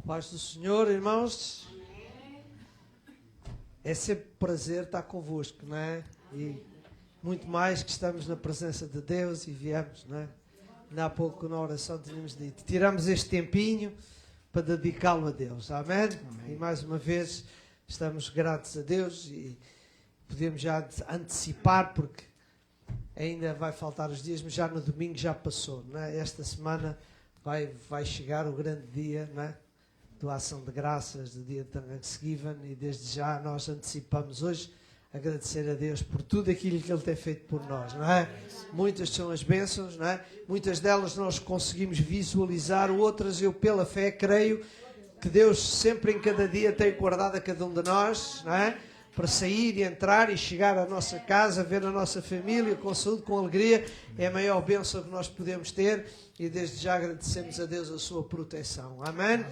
Paz do Senhor, irmãos. É sempre um prazer estar convosco, não é? E muito mais que estamos na presença de Deus e viemos, não é? Ainda há pouco na oração tínhamos dito, tiramos este tempinho para dedicá-lo a Deus, amém? E mais uma vez estamos gratos a Deus e podemos já antecipar, porque ainda vai faltar os dias, mas já no domingo já passou, não é? Esta semana vai chegar o grande dia, não é? Do Ação de Graças, do dia de Thanksgiving, e desde já nós antecipamos hoje agradecer a Deus por tudo aquilo que Ele tem feito por nós, não é? Muitas são as bênçãos, não é? Muitas delas nós conseguimos visualizar, outras eu pela fé creio que Deus sempre em cada dia tem guardado a cada um de nós, não é? Para sair e entrar e chegar à nossa casa, ver a nossa família com saúde, com alegria, é a maior bênção que nós podemos ter, e desde já agradecemos a Deus a sua proteção, amém?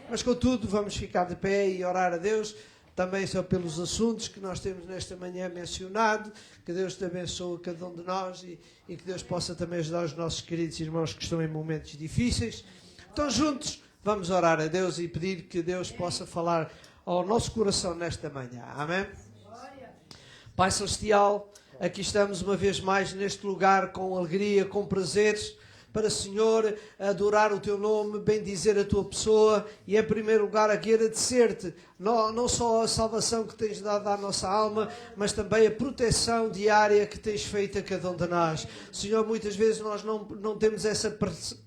Mas contudo vamos ficar de pé e orar a Deus, também só pelos assuntos que nós temos nesta manhã mencionado, que Deus te abençoe a cada um de nós e que Deus possa também ajudar os nossos queridos irmãos que estão em momentos difíceis. Então juntos vamos orar a Deus e pedir que Deus possa falar ao nosso coração nesta manhã, amém? Pai Celestial, aqui estamos uma vez mais neste lugar com alegria, com prazeres, para, Senhor, adorar o Teu nome, bendizer a Tua pessoa e, em primeiro lugar, aqui agradecer-te não só a salvação que tens dado à nossa alma, mas também a proteção diária que tens feito a cada um de nós. Senhor, muitas vezes nós não temos essa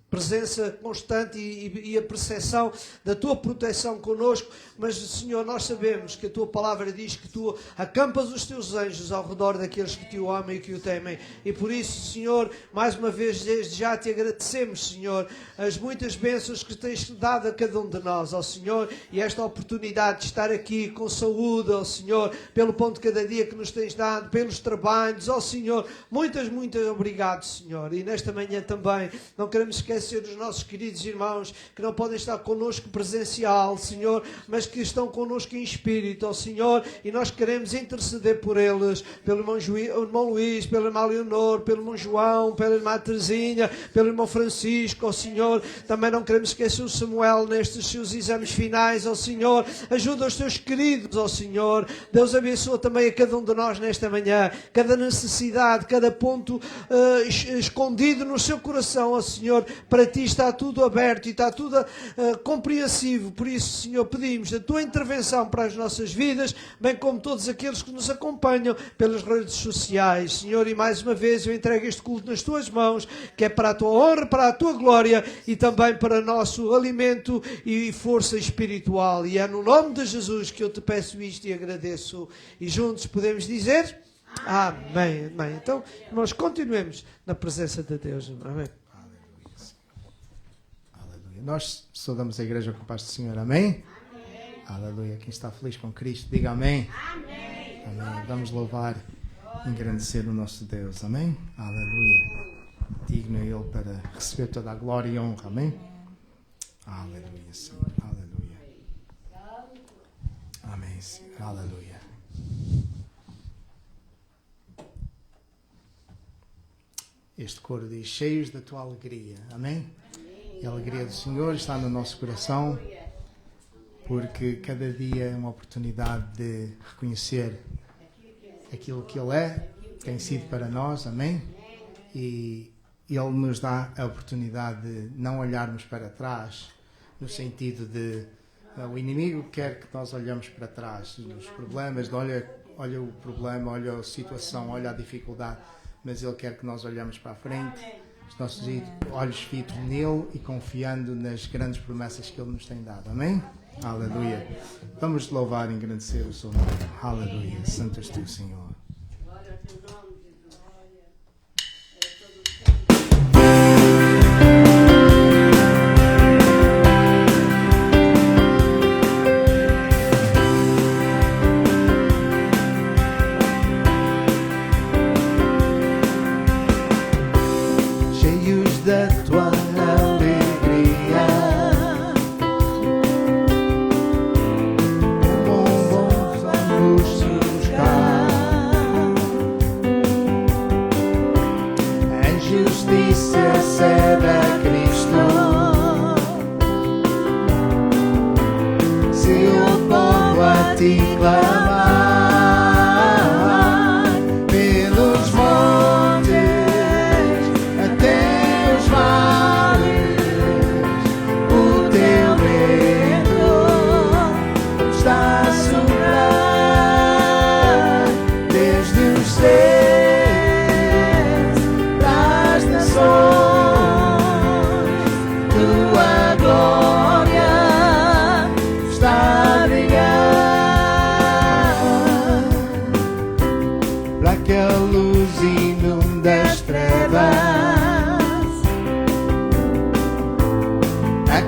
presença constante e a percepção da Tua proteção connosco, mas, Senhor, nós sabemos que a Tua palavra diz que Tu acampas os Teus anjos ao redor daqueles que Te amam e que o temem, e por isso, Senhor, mais uma vez desde já Te agradecemos, Senhor, as muitas bênçãos que tens dado a cada um de nós, ó Senhor, e esta oportunidade de estar aqui com saúde, ó Senhor, pelo pão de cada dia que nos tens dado, pelos trabalhos, ó Senhor, muitas obrigado, Senhor, e nesta manhã também não queremos esquecer dos nossos queridos irmãos que não podem estar connosco presencial, Senhor, mas que estão connosco em espírito, ó Senhor, e nós queremos interceder por eles, pelo irmão Luís, pela irmã Leonor, pelo irmão João, pela irmã Teresinha, pelo irmão Francisco, ó Senhor, também não queremos esquecer o Samuel nestes seus exames finais, ó Senhor, ajuda os teus queridos, ó Senhor, Deus abençoa também a cada um de nós nesta manhã, cada necessidade, cada ponto escondido no seu coração, ó Senhor, para Ti está tudo aberto e está tudo compreensivo. Por isso, Senhor, pedimos a Tua intervenção para as nossas vidas, bem como todos aqueles que nos acompanham pelas redes sociais, Senhor, e mais uma vez eu entrego este culto nas Tuas mãos, que é para a Tua honra, para a Tua glória e também para nosso alimento e força espiritual, e é no nome de Jesus que eu Te peço isto e agradeço, e juntos podemos dizer amém, amém. Então nós continuemos na presença de Deus, amém. Nós saudamos a igreja com a paz do Senhor, amém? Amém? Aleluia. Quem está feliz com Cristo, diga amém. Amém. Amém. Vamos louvar e engrandecer o nosso Deus, amém? Aleluia. Digno é Ele para receber toda a glória e honra, amém? Aleluia, Senhor. Aleluia. Amém, Senhor. Aleluia. Este coro diz, cheios da Tua alegria, amém? E a alegria do Senhor está no nosso coração, porque cada dia é uma oportunidade de reconhecer aquilo que Ele é, tem sido para nós, amém? E Ele nos dá a oportunidade de não olharmos para trás, no sentido de o inimigo quer que nós olhemos para trás, nos problemas, olha o problema, olha a situação, olha a dificuldade, mas Ele quer que nós olhemos para a frente, os nossos olhos fitos nele e confiando nas grandes promessas que Ele nos tem dado. Amém? Aleluia. Vamos louvar e agradecer o seu nome. Aleluia. Santo és Tu, Senhor. Buscar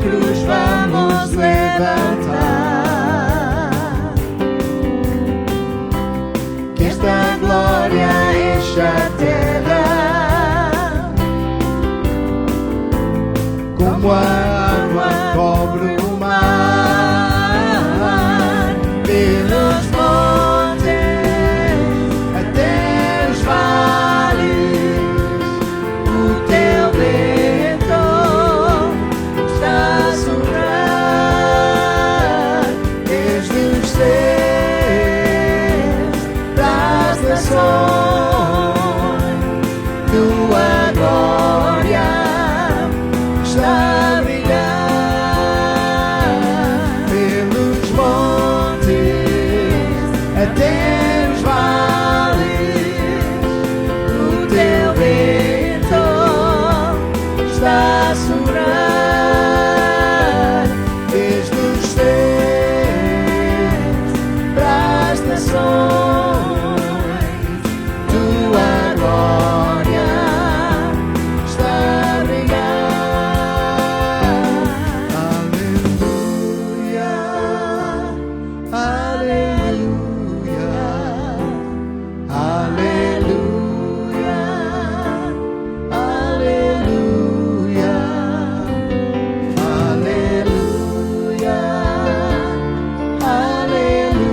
cruz vamos levantar, que esta glória enche a terra, como a água cobre o mar, pelos montes até os vales, o teu vento está a soprar, desde os céus das nações, tua glória está a brilhar, pelos montes até os vales, o teu vento está a soprar, desde os céus para as nações, tua glória está a brilhar. Aleluia, aleluia, aleluia, aleluia, aleluia,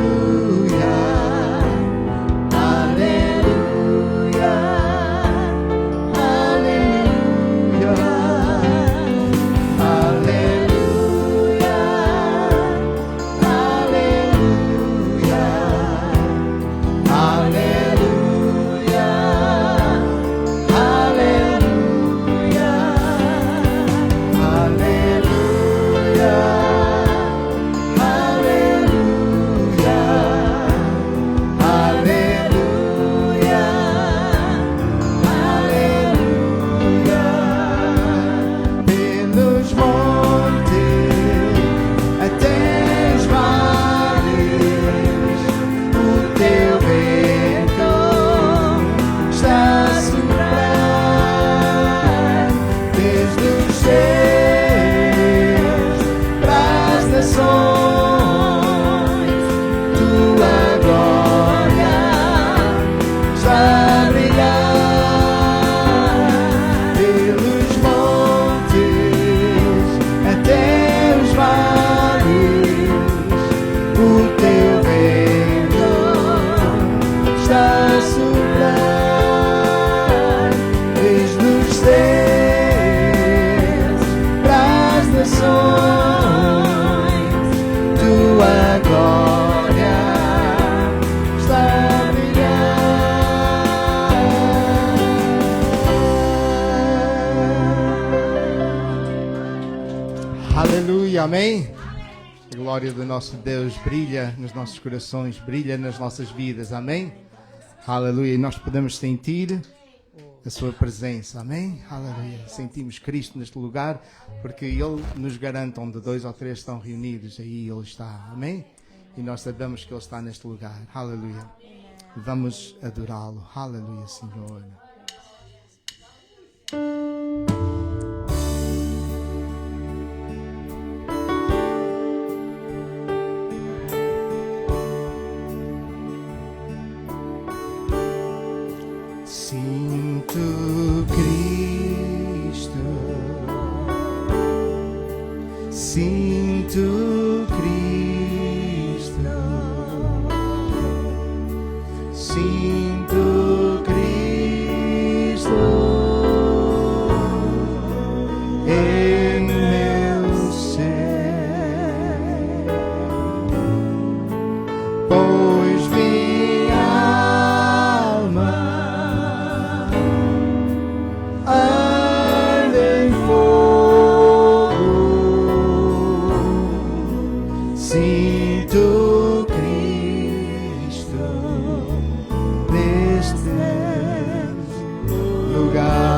aleluia, aleluia, pelos montes até os vales, o teu vento está a soprar, desde os céus para as nações, tua glória está a brilhar, pelos montes até os vales, o teu vento está a soprar, desde os céus para as nações, tua glória está a brilhar. Aleluia, amém? A glória do nosso Deus brilha nos nossos corações, brilha nas nossas vidas, amém? Aleluia, e nós podemos sentir a sua presença, amém? Aleluia, sentimos Cristo neste lugar, porque Ele nos garante onde 2 ou 3 estão reunidos, aí Ele está, amém? E nós sabemos que Ele está neste lugar, aleluia. Vamos adorá-lo, aleluia, Senhor. Sinto Cristo, sinto Cristo, sinto Cristo em meu ser, pois minha alma arde em fogo. Sinto Cristo neste lugar.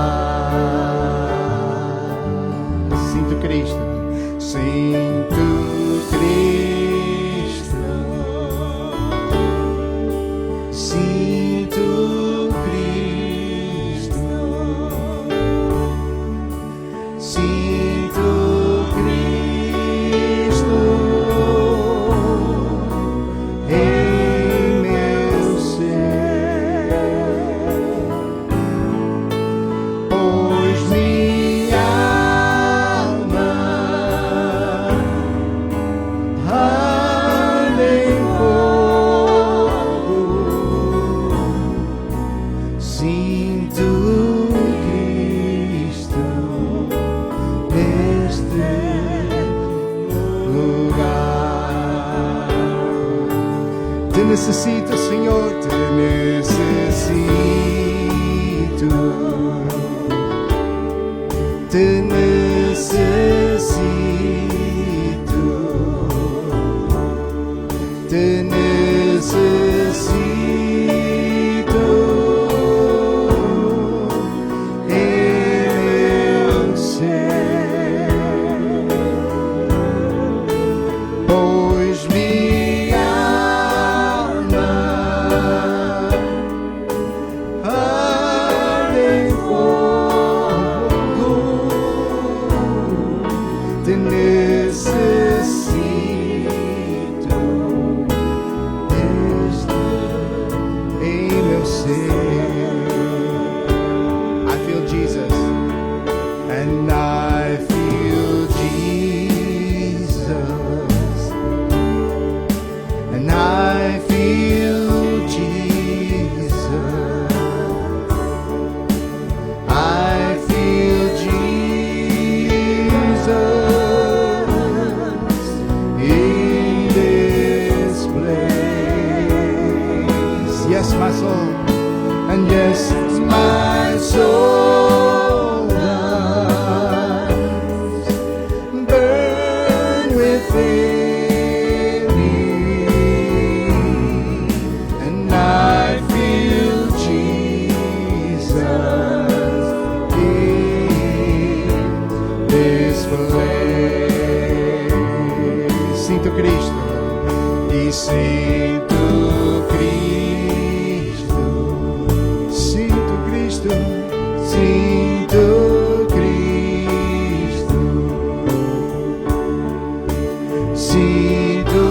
Sinto Cristo, sinto Cristo, sinto Cristo, sinto Cristo. necessito, Senhor, te necessito. Te necessito. Te necessito. Eu sei, pois minha alma arde em fogo. Te necessito em meu ser. I feel Jesus, and I feel Jesus, and I feel Jesus. I feel Jesus in this place. Yes, my soul, and yes, my soul does burn within me, and I feel Jesus in this place. Sinto Cristo e sinto Cristo. Sinto Cristo, sinto Cristo. Sinto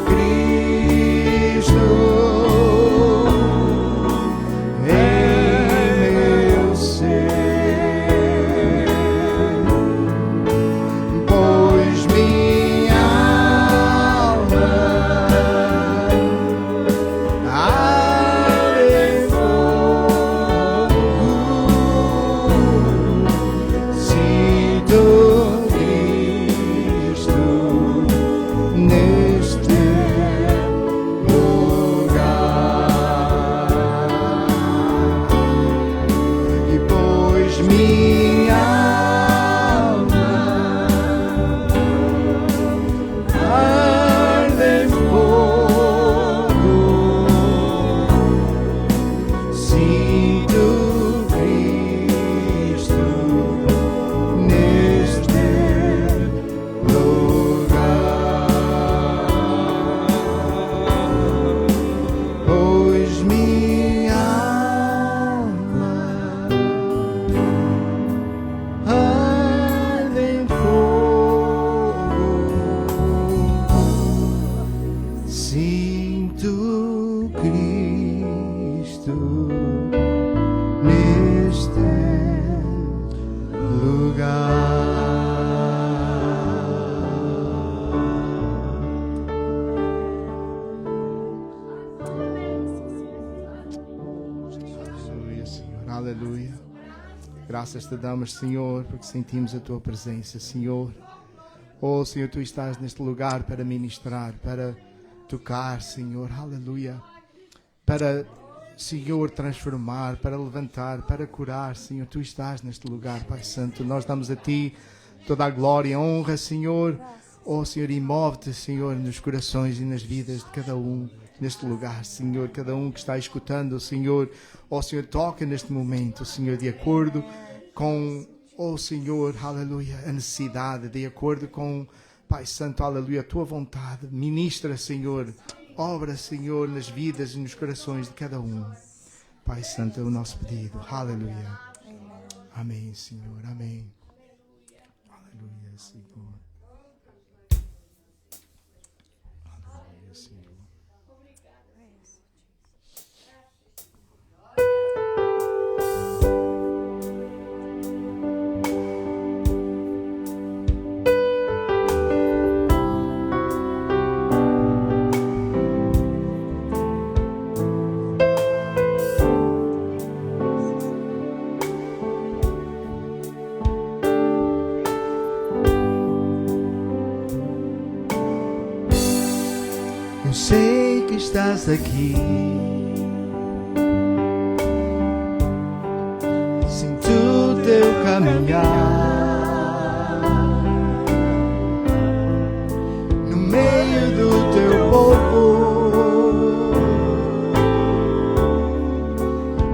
Cristo em meu ser, pois minha alma arde em fogo. Sinto Cristo neste lugar, e pois minha alma arde em fogo. Sinto Cristo neste lugar, pois minha alma arde em fogo. Sinto Cristo neste Aleluia, Senhor, aleluia. Graças te damos, Senhor, porque sentimos a tua presença, Senhor. Oh, Senhor, tu estás neste lugar para ministrar, para tocar, Senhor, aleluia. Para, Senhor, transformar, para levantar, para curar, Senhor. Tu estás neste lugar, Pai Santo. Nós damos a Ti toda a glória e honra, Senhor. Oh, Senhor, e move-te, Senhor, nos corações e nas vidas de cada um neste lugar, Senhor. Cada um que está escutando, Senhor. Oh, Senhor, toca neste momento, Senhor, de acordo com, oh, Senhor, aleluia, a necessidade, de acordo com, Pai Santo, aleluia, a Tua vontade. Ministra, Senhor. Obra, Senhor, nas vidas e nos corações de cada um. Pai Santo, é o nosso pedido. Aleluia. Amém, Senhor. Amém. Aleluia, Senhor. Aleluia, Senhor. Eu sei que estás aqui. Sinto o teu caminhar no meio do teu povo,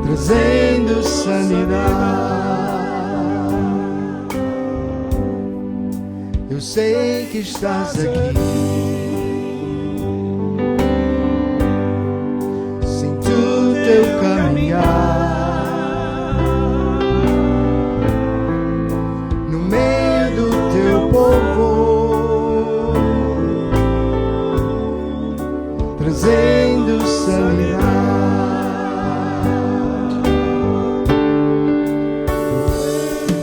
trazendo sanidade. Eu sei que estás aqui. Sinto o teu caminhar no meio do teu povo, trazendo sanidade.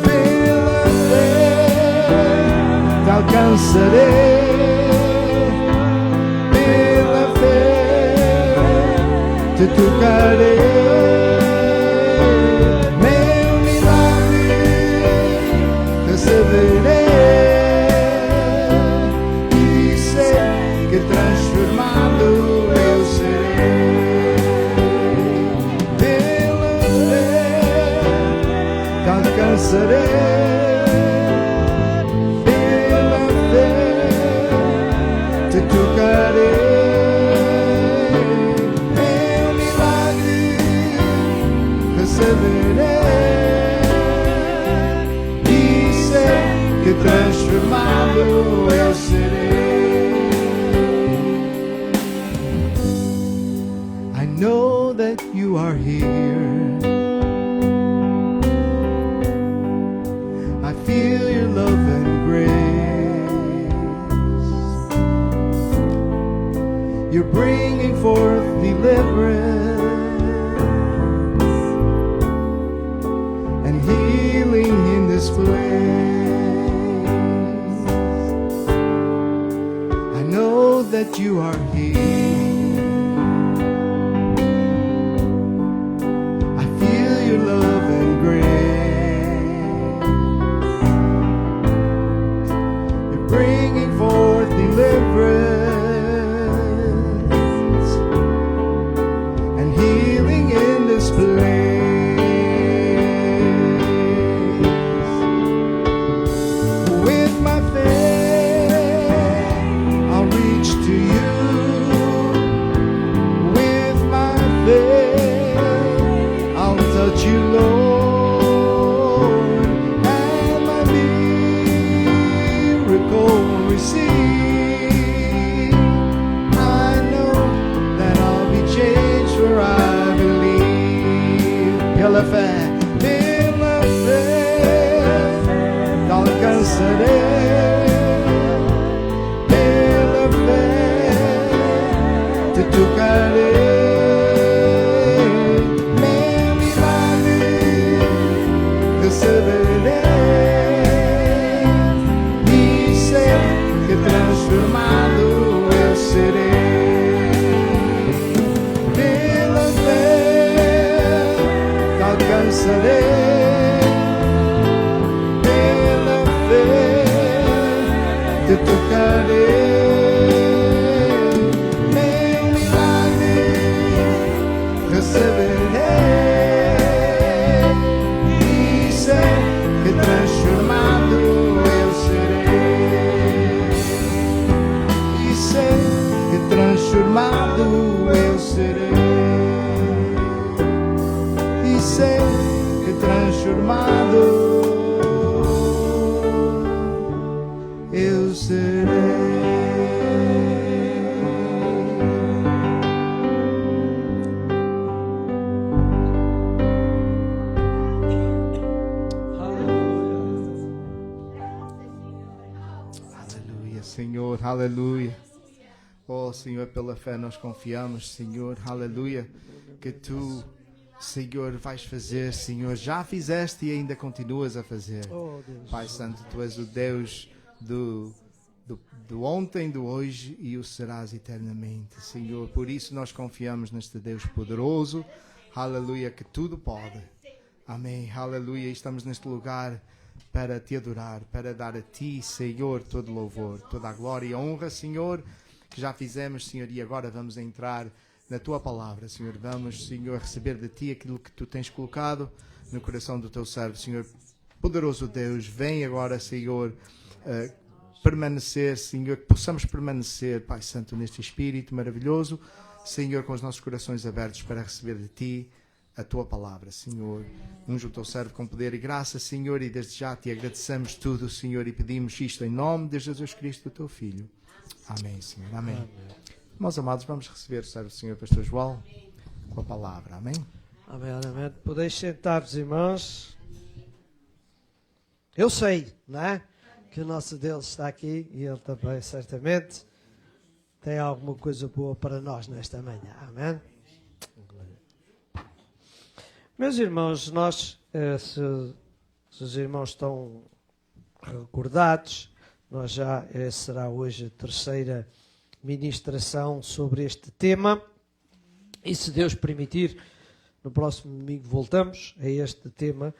Pela fé te alcançarei. Pela fé te tocarei. Meu milagre receberei e sei que transformado eu serei. Pela fé te alcançarei. Pela fé te tocarei. E sei que transformado eu serei. I know that you are here. I feel your love and grace. You're bringing forth deliverance in this place. I know that you are here. I feel your love and grace. You're bringing forth deliverance and healing in this place. Pela fé te alcançarei. Pela fé te tocarei. Meu milagre receberei e sei que transformado eu serei. Pela fé alcançarei. Pela fé te tocarei. Meu milagre receberei e sei que transformado eu serei. E sei que transformado eu serei. Sei que transformado eu serei. Aleluia, Senhor, aleluia. Oh, Senhor, pela fé nós confiamos, Senhor, aleluia, que Tu, Senhor, vais fazer, Senhor, já fizeste e ainda continuas a fazer. Oh, Deus. Pai Santo, Tu és o Deus do ontem, do hoje e o serás eternamente, Senhor. Por isso nós confiamos neste Deus poderoso, aleluia, que tudo pode. Amém, aleluia. Estamos neste lugar para Te adorar, para dar a Ti, Senhor, todo louvor, toda a glória e honra, Senhor. que já fizemos, Senhor, e agora vamos entrar na Tua Palavra, Senhor. Vamos, Senhor, receber de Ti aquilo que Tu tens colocado no coração do Teu servo, Senhor. Poderoso Deus, vem agora, Senhor, permanecer, Senhor, que possamos permanecer, Pai Santo, neste Espírito maravilhoso, Senhor, com os nossos corações abertos para receber de Ti a Tua Palavra, Senhor. Unge o Teu servo com poder e graça, Senhor, e desde já Te agradecemos tudo, Senhor, e pedimos isto em nome de Jesus Cristo, Teu Filho. Amém, Senhor. Amém. Meus amados, vamos receber o servo do Senhor Pastor João com a palavra. Amém? Amém, amém. Podeis sentar-vos, irmãos. Eu sei, não é? Que o nosso Deus está aqui e Ele também, certamente, tem alguma coisa boa para nós nesta manhã. Amém? Meus irmãos, nós, se os irmãos estão recordados, nós já será hoje a terceira ministração sobre este tema. E se Deus permitir, no próximo domingo voltamos a este tema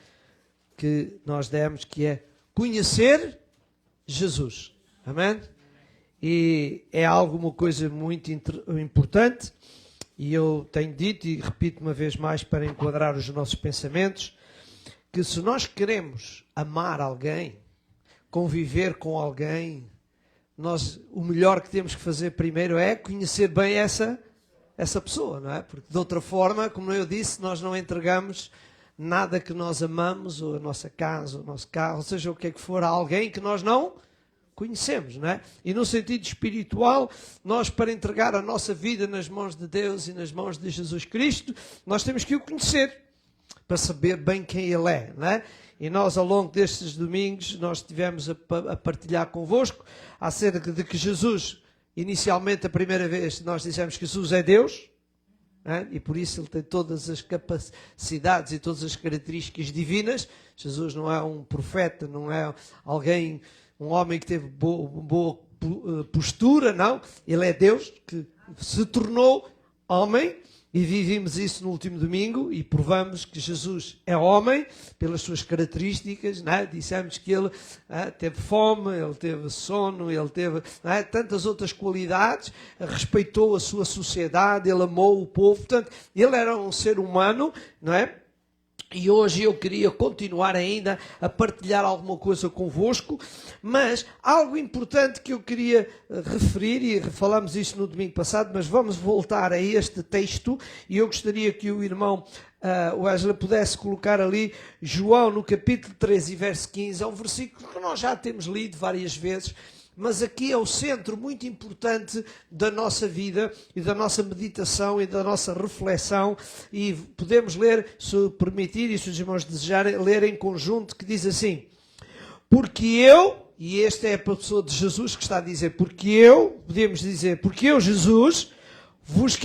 que nós demos, que é conhecer Jesus. Amém? E é alguma coisa muito importante, e eu tenho dito e repito uma vez mais para enquadrar os nossos pensamentos, que se nós queremos amar alguém, conviver com alguém, o melhor que temos que fazer primeiro é conhecer bem essa pessoa, não é? Porque de outra forma, como eu disse, nós não entregamos nada que nós amamos, ou a nossa casa, ou o nosso carro, ou seja, o que é que for, a alguém que nós não conhecemos, não é? E no sentido espiritual, nós para entregar a nossa vida nas mãos de Deus e nas mãos de Jesus Cristo, nós temos que o conhecer, para saber bem quem Ele é, não é? E nós, ao longo destes domingos, nós estivemos a partilhar convosco acerca de que Jesus, inicialmente, a primeira vez, nós dissemos que Jesus é Deus, e por isso Ele tem todas as capacidades e todas as características divinas. Jesus não é um profeta, não é alguém, um homem que teve boa postura, não. Ele é Deus que se tornou homem. E vivimos isso no último domingo e provamos que Jesus é homem pelas suas características, não é? Dissemos que ele teve fome, ele teve sono, ele teve tantas outras qualidades, respeitou a sua sociedade, ele amou o povo, portanto, ele era um ser humano, não é? E hoje eu queria continuar ainda a partilhar alguma coisa convosco, mas algo importante que eu queria referir, e falamos isso no domingo passado, mas vamos voltar a este texto, e eu gostaria que o irmão Wesley pudesse colocar ali João no capítulo 13 e verso 15, é um versículo que nós já temos lido várias vezes, mas aqui é o centro muito importante da nossa vida e da nossa meditação e da nossa reflexão, e podemos ler, se permitir e se os irmãos desejarem, ler em conjunto, que diz assim: porque eu, e esta é a pessoa de Jesus que está a dizer, porque eu, podemos dizer, porque eu, Jesus, vos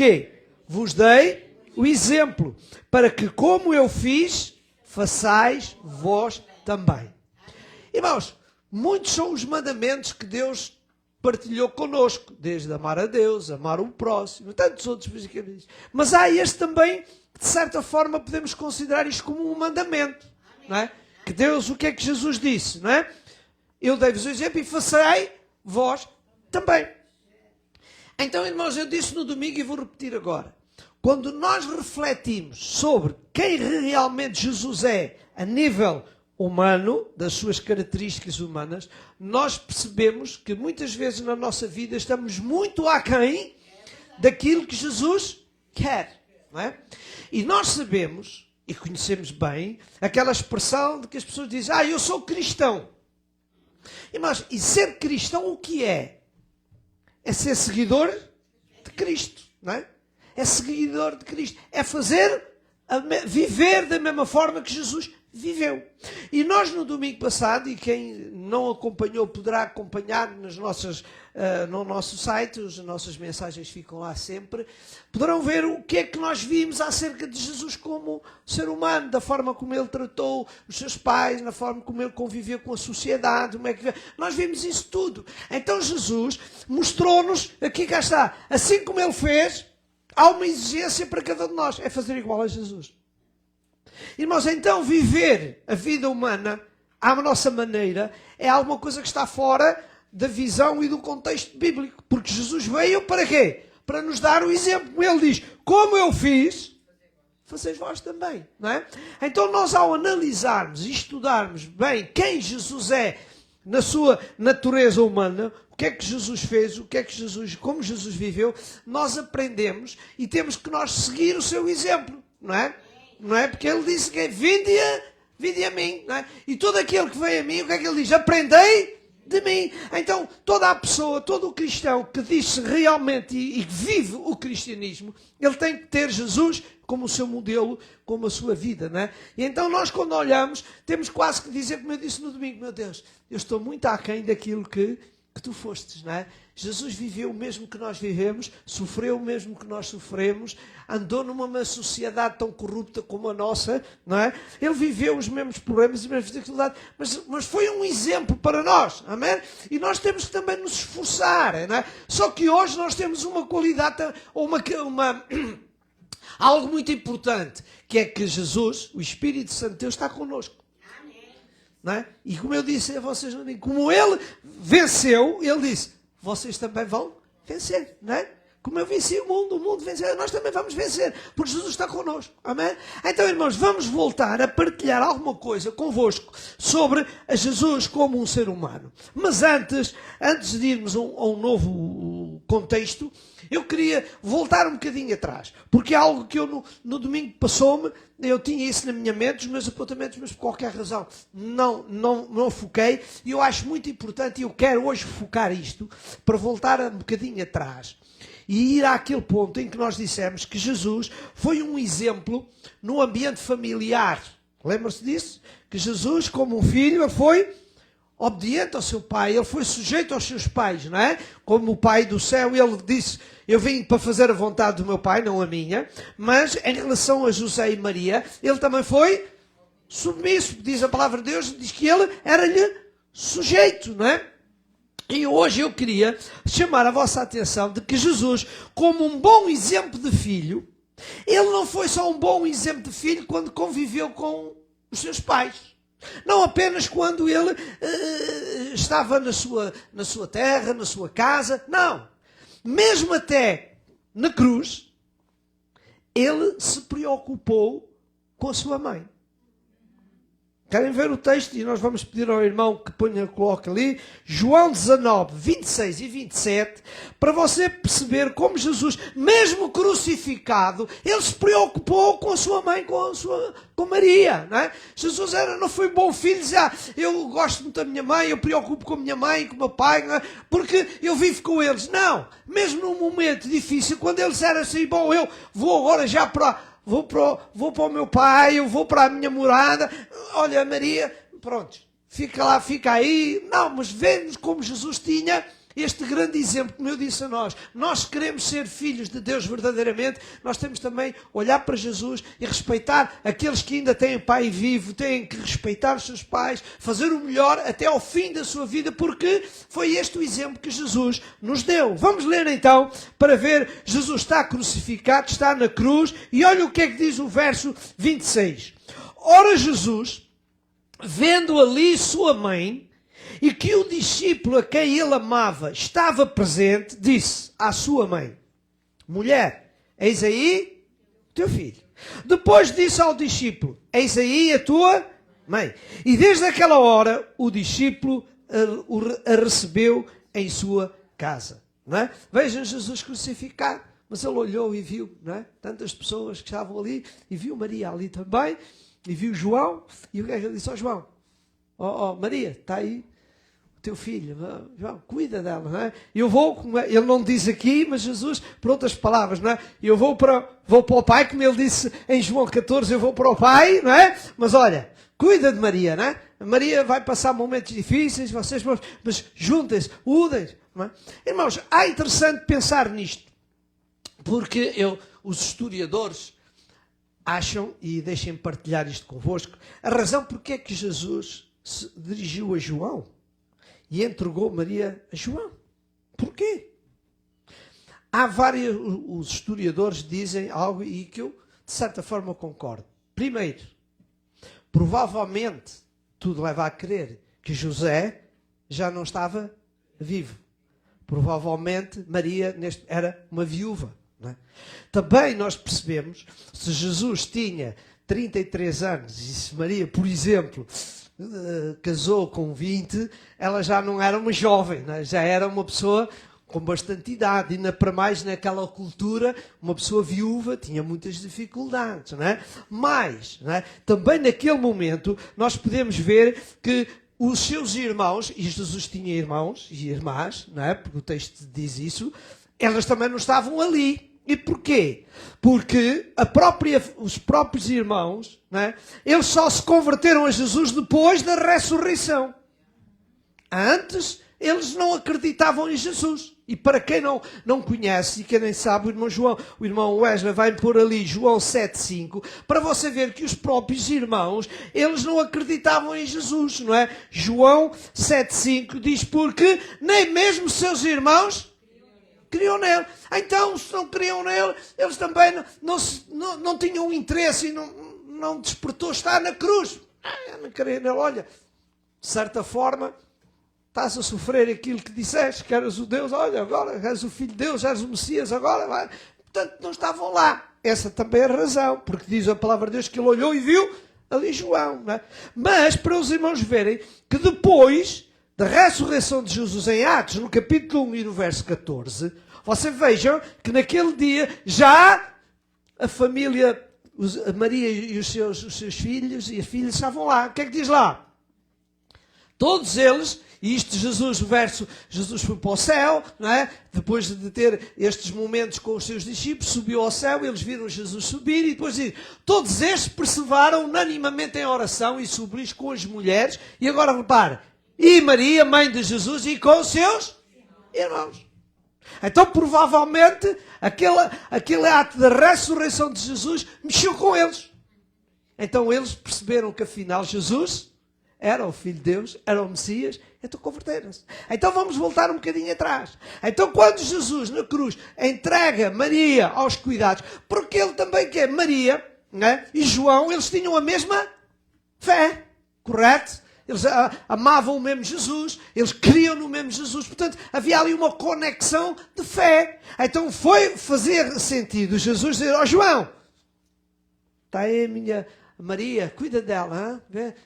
dei o exemplo, para que como eu fiz, façais vós também. Irmãos, muitos são os mandamentos que Deus partilhou connosco, desde amar a Deus, amar o próximo, tantos outros. Mas há este também, que de certa forma podemos considerar isto como um mandamento, não é? Que Deus, o que é que Jesus disse, não é? Eu dei-vos o exemplo e façai vós também. Então, irmãos, eu disse no domingo e vou repetir agora. Quando nós refletimos sobre quem realmente Jesus é a nível humano, das suas características humanas, nós percebemos que muitas vezes na nossa vida estamos muito aquém daquilo que Jesus quer, não é? E nós sabemos e conhecemos bem aquela expressão de que as pessoas dizem: eu sou cristão. E ser cristão o que é? É ser seguidor de Cristo, não é? É seguidor de Cristo. É viver da mesma forma que Jesus viveu. E nós no domingo passado, e quem não acompanhou poderá acompanhar no nosso site, as nossas mensagens ficam lá sempre, poderão ver o que é que nós vimos acerca de Jesus como ser humano, da forma como ele tratou os seus pais, na forma como ele conviveu com a sociedade, nós vimos isso tudo. Então Jesus mostrou-nos, aqui cá está, assim como ele fez, há uma exigência para cada um de nós, é fazer igual a Jesus. Irmãos, então viver a vida humana à nossa maneira é alguma coisa que está fora da visão e do contexto bíblico. Porque Jesus veio para quê? Para nos dar o exemplo. Ele diz, como eu fiz, fazeis vós também. Não é? Então nós, ao analisarmos e estudarmos bem quem Jesus é na sua natureza humana, o que é que Jesus fez, como Jesus viveu, nós aprendemos e temos que nós seguir o seu exemplo. Não é? Não é? Porque ele disse que vinde a mim. Não é? E todo aquele que vem a mim, o que é que ele diz? Aprendei de mim. Então, toda a pessoa, todo o cristão que diz realmente e vive o cristianismo, ele tem que ter Jesus como o seu modelo, como a sua vida, não é? E então nós, quando olhamos, temos quase que dizer, como eu disse no domingo, meu Deus, eu estou muito aquém daquilo que tu fostes, não é? Jesus viveu o mesmo que nós vivemos, sofreu o mesmo que nós sofremos, andou numa sociedade tão corrupta como a nossa, não é? Ele viveu os mesmos problemas e as mesmas dificuldades, mas foi um exemplo para nós, amém? E nós temos que também nos esforçar, não é? Só que hoje nós temos uma qualidade, ou algo muito importante, que é que Jesus, o Espírito Santo de Deus, está connosco. Não é? E como eu disse a vocês, como ele venceu, ele disse, vocês também vão vencer, não é? Como eu venci o mundo venceu, nós também vamos vencer, porque Jesus está connosco, amém? Então, irmãos, vamos voltar a partilhar alguma coisa convosco sobre a Jesus como um ser humano. Mas antes de irmos a um novo contexto, eu queria voltar um bocadinho atrás, porque é algo que eu no domingo passou-me, eu tinha isso na minha mente, os meus apontamentos, mas por qualquer razão não foquei, e eu acho muito importante, e eu quero hoje focar isto, para voltar um bocadinho atrás, e ir àquele ponto em que nós dissemos que Jesus foi um exemplo no ambiente familiar. Lembra-se disso? Que Jesus, como um filho, foi obediente ao seu pai, ele foi sujeito aos seus pais, não é? Como o pai do céu, ele disse, eu vim para fazer a vontade do meu pai, não a minha, mas em relação a José e Maria, ele também foi submisso, diz a palavra de Deus, diz que ele era-lhe sujeito, não é? E hoje eu queria chamar a vossa atenção de que Jesus, como um bom exemplo de filho, ele não foi só um bom exemplo de filho quando conviveu com os seus pais. Não apenas quando ele estava na sua terra, na sua casa. Não. Mesmo até na cruz, ele se preocupou com a sua mãe. Querem ver o texto? E nós vamos pedir ao irmão que coloque ali, João 19, 26 e 27, para você perceber como Jesus, mesmo crucificado, ele se preocupou com a sua mãe, com Maria, não é? Jesus não foi bom filho, dizia, eu gosto muito da minha mãe, eu preocupo com a minha mãe, com o meu pai, não é? Porque eu vivo com eles. Não, mesmo num momento difícil, quando eles eram assim, bom, eu vou agora já vou para o meu pai, eu vou para a minha morada, olha Maria, pronto, fica lá, fica aí. Não, mas vemos como Jesus tinha este grande exemplo, como eu disse a nós queremos ser filhos de Deus verdadeiramente, nós temos também olhar para Jesus e respeitar aqueles que ainda têm pai vivo, têm que respeitar os seus pais, fazer o melhor até ao fim da sua vida, porque foi este o exemplo que Jesus nos deu. Vamos ler então, para ver, Jesus está crucificado, está na cruz, e olha o que é que diz o verso 26. Ora Jesus, vendo ali sua mãe, e que o discípulo a quem ele amava estava presente, disse à sua mãe, mulher, eis aí o teu filho. Depois disse ao discípulo, eis aí a tua mãe. E desde aquela hora o discípulo a recebeu em sua casa. Não é? Vejam Jesus crucificado, mas ele olhou e viu, não é? Tantas pessoas que estavam ali, e viu Maria ali também, e viu João, e o que é que ele disse ao João? Maria, está aí o teu filho, João, cuida dela, não é? Eu vou, ele não diz aqui, mas Jesus, por outras palavras, não é? Eu vou para o Pai, como ele disse em João 14, eu vou para o Pai, não é? Mas olha, cuida de Maria, não é? Maria vai passar momentos difíceis, vocês, mas juntem-se, udem, não é? Irmãos, é interessante pensar nisto, porque os historiadores acham, e deixem-me partilhar isto convosco, a razão porque é que Jesus se dirigiu a João e entregou Maria a João. Porquê? Há vários, os historiadores dizem algo e que eu, de certa forma, concordo. Primeiro, provavelmente, tudo leva a crer que José já não estava vivo. Provavelmente Maria era uma viúva. Não é? Também nós percebemos, se Jesus tinha 33 anos e se Maria, por exemplo, casou com 20, ela já não era uma jovem, não é? Já era uma pessoa com bastante idade, e ainda para mais naquela cultura, uma pessoa viúva tinha muitas dificuldades, não é? Mas, não é? Também naquele momento, nós podemos ver que os seus irmãos, e Jesus tinha irmãos e irmãs, não é? Porque o texto diz isso, elas também não estavam ali. E porquê? Porque os próprios irmãos, não é? Eles só se converteram a Jesus depois da ressurreição. Antes, eles não acreditavam em Jesus. E para quem não conhece e quem nem sabe, o irmão Wesley vai pôr ali João 7,5, para você ver que os próprios irmãos, eles não acreditavam em Jesus, não é? João 7,5 diz, porque nem mesmo seus irmãos criam nele. Então, se não criam nele, eles também não tinham interesse e não despertou estar na cruz. Não queria nele, olha, de certa forma, estás a sofrer aquilo que disseste, que eras o Deus, olha, agora és o Filho de Deus, és o Messias, agora vai. Portanto, não estavam lá. Essa também é a razão, porque diz a palavra de Deus que ele olhou e viu ali João. Não é? Mas, para os irmãos verem que depois da ressurreição de Jesus em Atos, no capítulo 1 e no verso 14, vocês vejam que naquele dia já a família, a Maria e os seus filhos e as filhas estavam lá. O que é que diz lá? Todos eles, e isto Jesus foi para o céu, não é? Depois de ter estes momentos com os seus discípulos, subiu ao céu, eles viram Jesus subir e depois diz, todos estes perseveraram unanimemente em oração e súplicas com as mulheres, e agora repare, e Maria, mãe de Jesus, e com os seus irmãos. Então, provavelmente, aquele ato da ressurreição de Jesus mexeu com eles. Então, eles perceberam que, afinal, Jesus era o Filho de Deus, era o Messias, então converteram-se. Então, vamos voltar um bocadinho atrás. Então, quando Jesus, na cruz, entrega Maria aos cuidados, porque ele também quer Maria, né, e João, eles tinham a mesma fé, correto? Eles amavam o mesmo Jesus, eles criam no mesmo Jesus, portanto, havia ali uma conexão de fé. Então foi fazer sentido Jesus dizer, ó João, está aí a minha Maria, cuida dela,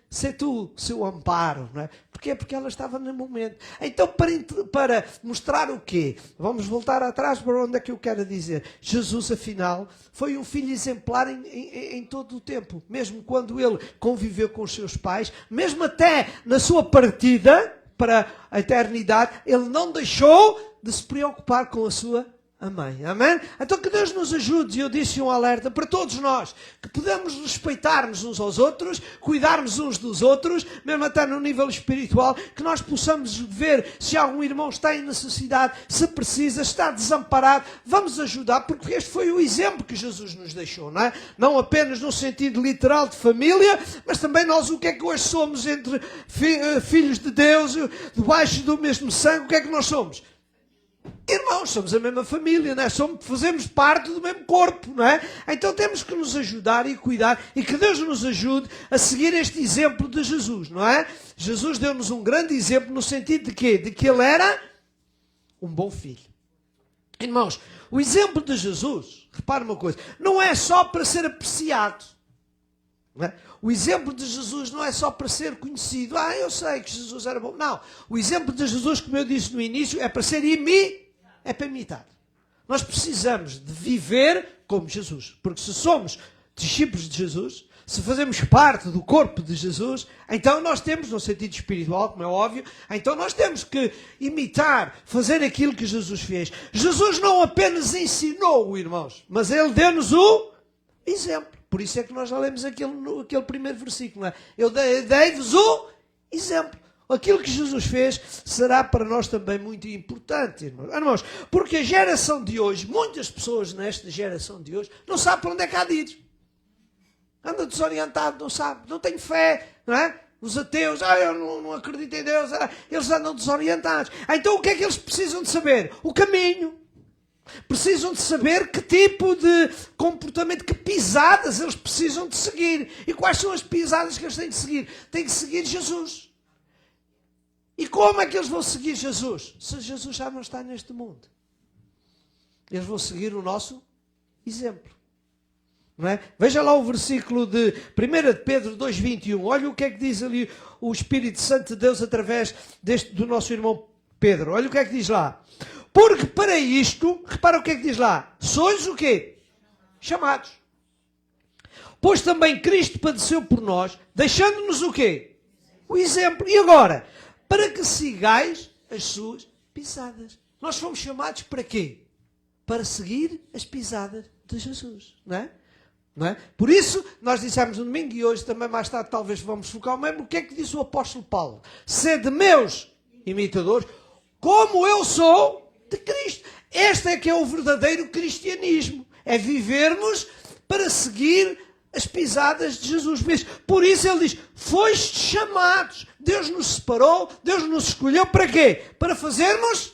sê tu o seu amparo, não é? Porquê? Porque ela estava no momento. Então, para mostrar o quê? Vamos voltar atrás para onde é que eu quero dizer. Jesus, afinal, foi um filho exemplar em todo o tempo. Mesmo quando ele conviveu com os seus pais, mesmo até na sua partida para a eternidade, ele não deixou de se preocupar com a sua mãe. Amém? Então que Deus nos ajude, e eu disse um alerta para todos nós, que podemos respeitar-nos uns aos outros, cuidarmos uns dos outros, mesmo até no nível espiritual, que nós possamos ver se algum irmão está em necessidade, se precisa, está desamparado, vamos ajudar, porque este foi o exemplo que Jesus nos deixou, não é? Não apenas no sentido literal de família, mas também nós o que é que hoje somos entre filhos de Deus, debaixo do mesmo sangue, o que é que nós somos? Irmãos, somos a mesma família, não é? Fazemos parte do mesmo corpo, não é? Então temos que nos ajudar e cuidar, e que Deus nos ajude a seguir este exemplo de Jesus, não é? Jesus deu-nos um grande exemplo no sentido de quê? De que ele era um bom filho. Irmãos, o exemplo de Jesus, repare uma coisa, não é só para ser apreciado. Não é? O exemplo de Jesus não é só para ser conhecido. Eu sei que Jesus era bom. Não. O exemplo de Jesus, como eu disse no início, é para ser imitado. Nós precisamos de viver como Jesus. Porque se somos discípulos de Jesus, se fazemos parte do corpo de Jesus, então nós temos, no sentido espiritual, como é óbvio, então nós temos que imitar, fazer aquilo que Jesus fez. Jesus não apenas ensinou, irmãos, mas ele deu-nos o exemplo. Por isso é que nós já lemos aquele primeiro versículo. Não é? Eu dei-vos o exemplo. Aquilo que Jesus fez será para nós também muito importante, irmãos. Porque a geração de hoje, muitas pessoas nesta geração de hoje, não sabem para onde é que há de ir. Anda desorientado, não sabe, não tem fé, não é? Os ateus, eu não acredito em Deus, eles andam desorientados. Então o que é que eles precisam de saber? O caminho. Precisam de saber que tipo de comportamento, que pisadas eles precisam de seguir. E quais são as pisadas que eles têm de seguir? Têm que seguir Jesus. E como é que eles vão seguir Jesus? Se Jesus já não está neste mundo. Eles vão seguir o nosso exemplo. Não é? Veja lá o versículo de 1 de Pedro 2,21. Olha o que é que diz ali o Espírito Santo de Deus através do nosso irmão Pedro. Olha o que é que diz lá. Porque para isto, repara o que é que diz lá. Sois o quê? Chamados. Pois também Cristo padeceu por nós, deixando-nos o quê? O exemplo. E agora? Para que sigais as suas pisadas. Nós fomos chamados para quê? Para seguir as pisadas de Jesus. Não é? Não é? Por isso, nós dissemos no domingo e hoje também mais tarde talvez vamos focar o mesmo. O que é que diz o apóstolo Paulo? Sede meus imitadores, como eu sou de Cristo. Este é que é o verdadeiro cristianismo. É vivermos para seguir as pisadas de Jesus mesmo. Por isso ele diz, foste chamados. Deus nos separou, Deus nos escolheu para quê? Para fazermos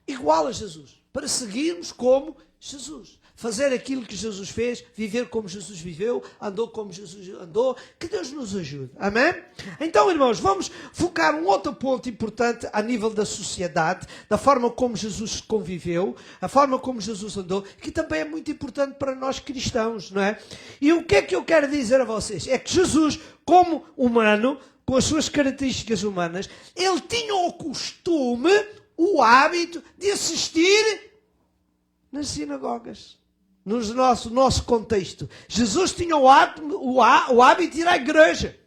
igual a Jesus. Para seguirmos como Jesus. Fazer aquilo que Jesus fez, viver como Jesus viveu, andou como Jesus andou. Que Deus nos ajude. Amém? Então, irmãos, vamos focar um outro ponto importante a nível da sociedade, da forma como Jesus conviveu, a forma como Jesus andou, que também é muito importante para nós cristãos, não é? E o que é que eu quero dizer a vocês? É que Jesus, como humano, com as suas características humanas, ele tinha o costume, o hábito de assistir nas sinagogas. No nosso contexto. Jesus tinha o hábito de ir à igreja.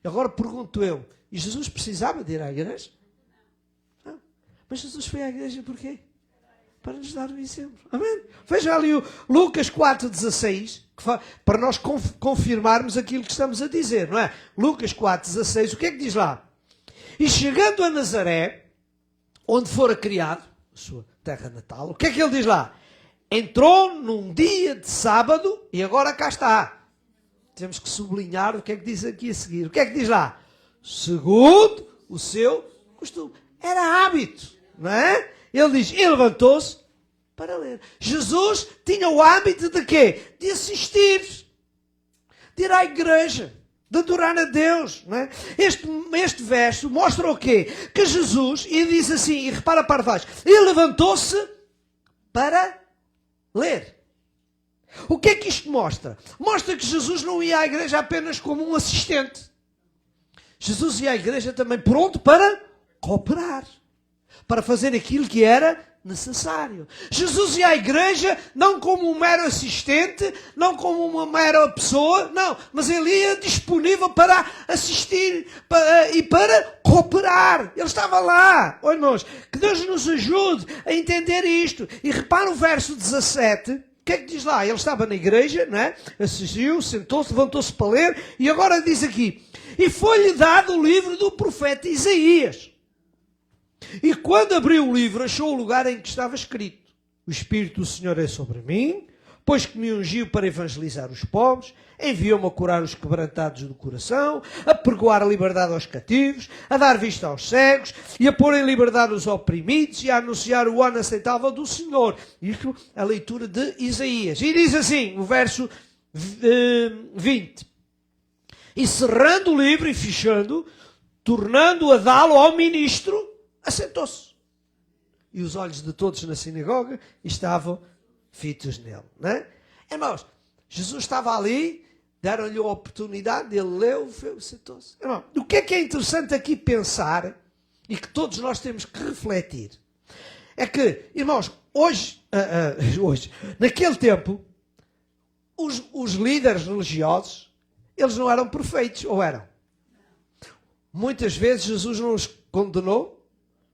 Agora pergunto eu, e Jesus precisava de ir à igreja? Não. Mas Jesus foi à igreja porquê? Para nos dar um exemplo. Amém? Veja ali o Lucas 4,16, para nós confirmarmos aquilo que estamos a dizer, não é? Lucas 4,16, o que é que diz lá? E chegando a Nazaré, onde fora criado, a sua terra natal, o que é que ele diz lá? Entrou num dia de sábado e agora cá está. Temos que sublinhar o que é que diz aqui a seguir. O que é que diz lá? Segundo o seu costume. Era hábito, não é? Ele diz, e levantou-se para ler. Jesus tinha o hábito de quê? De assistir, de ir à igreja, de adorar a Deus. Não é? Este verso mostra o quê? Que Jesus, e diz assim, e repara para baixo, e levantou-se para ler. O que é que isto mostra? Mostra que Jesus não ia à igreja apenas como um assistente. Jesus ia à igreja também pronto para cooperar. Para fazer aquilo que era necessário. Jesus ia à igreja não como um mero assistente, não como uma mera pessoa, não. Mas ele ia disponível para assistir e para cooperar. Ele estava lá. Oh, irmãos, que Deus nos ajude a entender isto. E repara o verso 17. O que é que diz lá? Ele estava na igreja, não é? Assistiu, sentou-se, levantou-se para ler. E agora diz aqui. E foi-lhe dado o livro do profeta Isaías. E quando abriu o livro, achou o lugar em que estava escrito: o Espírito do Senhor é sobre mim, pois que me ungiu para evangelizar os pobres, enviou-me a curar os quebrantados do coração, a pregoar a liberdade aos cativos, a dar vista aos cegos, e a pôr em liberdade os oprimidos, e a anunciar o ano aceitável do Senhor. Isto é a leitura de Isaías. E diz assim, o verso 20. E cerrando o livro e fechando, tornando a dá-lo ao ministro, assentou-se. E os olhos de todos na sinagoga estavam fitos nele. Não é? Irmãos, Jesus estava ali, deram-lhe a oportunidade, ele leu, sentou-se. Irmão, o que é interessante aqui pensar, e que todos nós temos que refletir, é que, irmãos, hoje naquele tempo, os líderes religiosos, eles não eram perfeitos, ou eram? Muitas vezes Jesus não os condenou,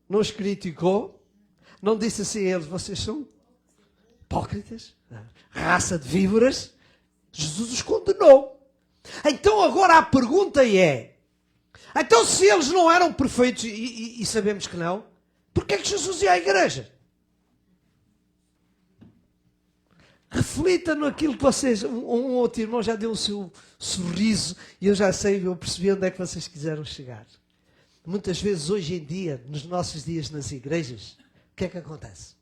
não os criticou, não disse assim a eles, vocês são hipócritas, raça de víboras. Jesus os condenou. Então agora a pergunta é, então se eles não eram perfeitos, e sabemos que não, porquê é que Jesus ia à igreja? Reflita naquilo que vocês, um outro irmão já deu o seu sorriso, e eu já sei, eu percebi onde é que vocês quiseram chegar. Muitas vezes hoje em dia, nos nossos dias nas igrejas, o que é que acontece?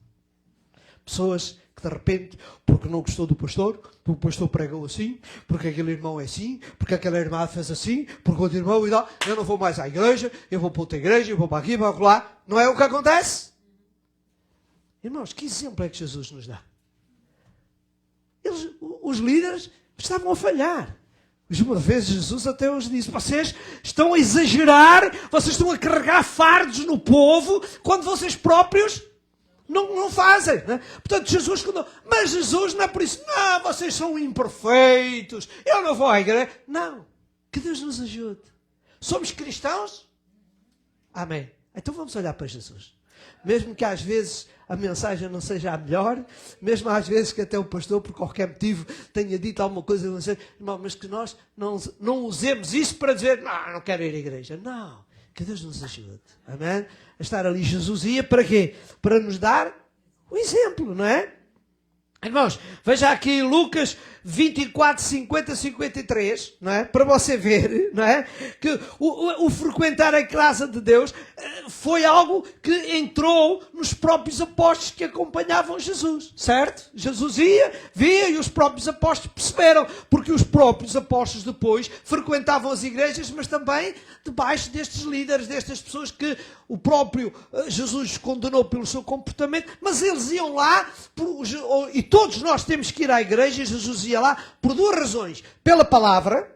pessoas que de repente, porque não gostou do pastor, porque o pastor pregou assim, porque aquele irmão é assim, porque aquela irmã fez assim, porque o outro irmão e tal, eu não vou mais à igreja, eu vou para outra igreja, eu vou para aqui, para lá. Não é o que acontece? Irmãos, que exemplo é que Jesus nos dá? Os líderes estavam a falhar. Uma vez Jesus até os disse, vocês estão a exagerar, vocês estão a carregar fardos no povo, quando vocês próprios não fazem. Né? Portanto, Jesus condenou. Mas Jesus não é por isso. Não, vocês são imperfeitos. Eu não vou à igreja. Não. Que Deus nos ajude. Somos cristãos? Amém. Então vamos olhar para Jesus. Mesmo que às vezes a mensagem não seja a melhor, mesmo às vezes que até o pastor, por qualquer motivo, tenha dito alguma coisa, irmão, mas que nós não usemos isso para dizer, não quero ir à igreja. Não. Que Deus nos ajude. Amém? A estar ali. Jesus ia para quê? Para nos dar o exemplo, não é? Irmãos, veja aqui Lucas 24, 50, 53, não é? Para você ver, não é? Que o frequentar a casa de Deus foi algo que entrou nos próprios apóstolos que acompanhavam Jesus, certo? Jesus ia, via e os próprios apóstolos perceberam, porque os próprios apóstolos depois frequentavam as igrejas, mas também debaixo destes líderes, destas pessoas que o próprio Jesus condenou pelo seu comportamento, mas eles iam lá, e todos nós temos que ir à igreja, e Jesus ia lá por duas razões. Pela palavra,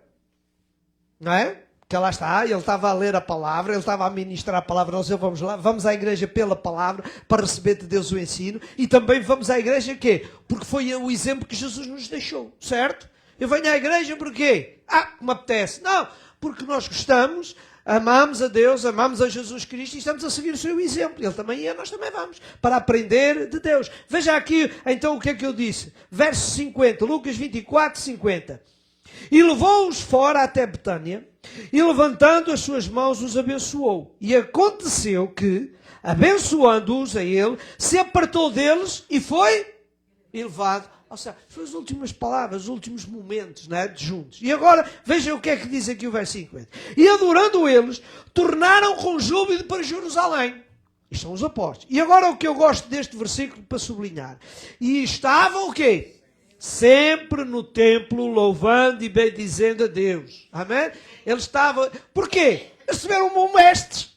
não é? Que lá está, ele estava a ler a palavra, ele estava a ministrar a palavra, nós vamos lá, vamos à igreja pela palavra, para receber de Deus o ensino, e também vamos à igreja quê? Porque foi o exemplo que Jesus nos deixou, certo? Eu venho à igreja porquê? Me apetece. Não, porque nós gostamos, amamos a Deus, amamos a Jesus Cristo e estamos a seguir o seu exemplo. Ele também ia, nós também vamos, para aprender de Deus. Veja aqui, então, o que é que eu disse? Verso 50, Lucas 24, 50. E levou-os fora até Betânia, e levantando as suas mãos os abençoou. E aconteceu que, abençoando-os a ele, se apartou deles e foi elevado. Ou seja, foi as últimas palavras, os últimos momentos, não é? De juntos. E agora, vejam o que é que diz aqui o verso 50. E adorando eles, tornaram com júbilo para Jerusalém. Isto são os apóstolos. E agora o que eu gosto deste versículo para sublinhar. E estavam o quê? Sempre no templo, louvando e bendizendo a Deus. Amém? Eles estavam... Porquê? Eles receberam um bom mestre.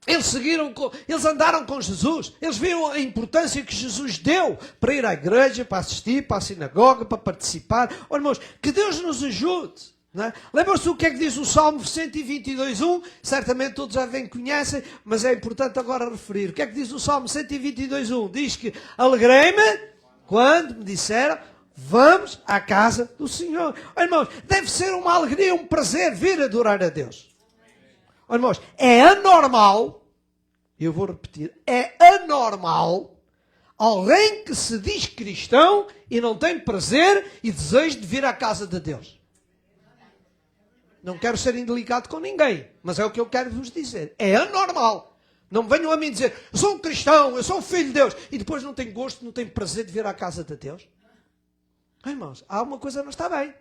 Eles andaram com Jesus, eles viram a importância que Jesus deu para ir à igreja, para assistir, para a sinagoga, para participar. Olha, irmãos, que Deus nos ajude. É? Lembram-se o que é que diz o Salmo 122.1? Certamente todos já bem conhecem, mas é importante agora referir. O que é que diz o Salmo 122.1? Diz que alegrei-me quando me disseram, vamos à casa do Senhor. Olha, irmãos, deve ser uma alegria, um prazer vir adorar a Deus. Olha, irmãos, é anormal, eu vou repetir, é anormal alguém que se diz cristão e não tem prazer e desejo de vir à casa de Deus. Não quero ser indelicado com ninguém, mas é o que eu quero vos dizer. É anormal. Não venham a mim dizer, eu sou um cristão, eu sou um filho de Deus, e depois não tenho gosto, não tenho prazer de vir à casa de Deus. Irmãos, há uma coisa que não está bem.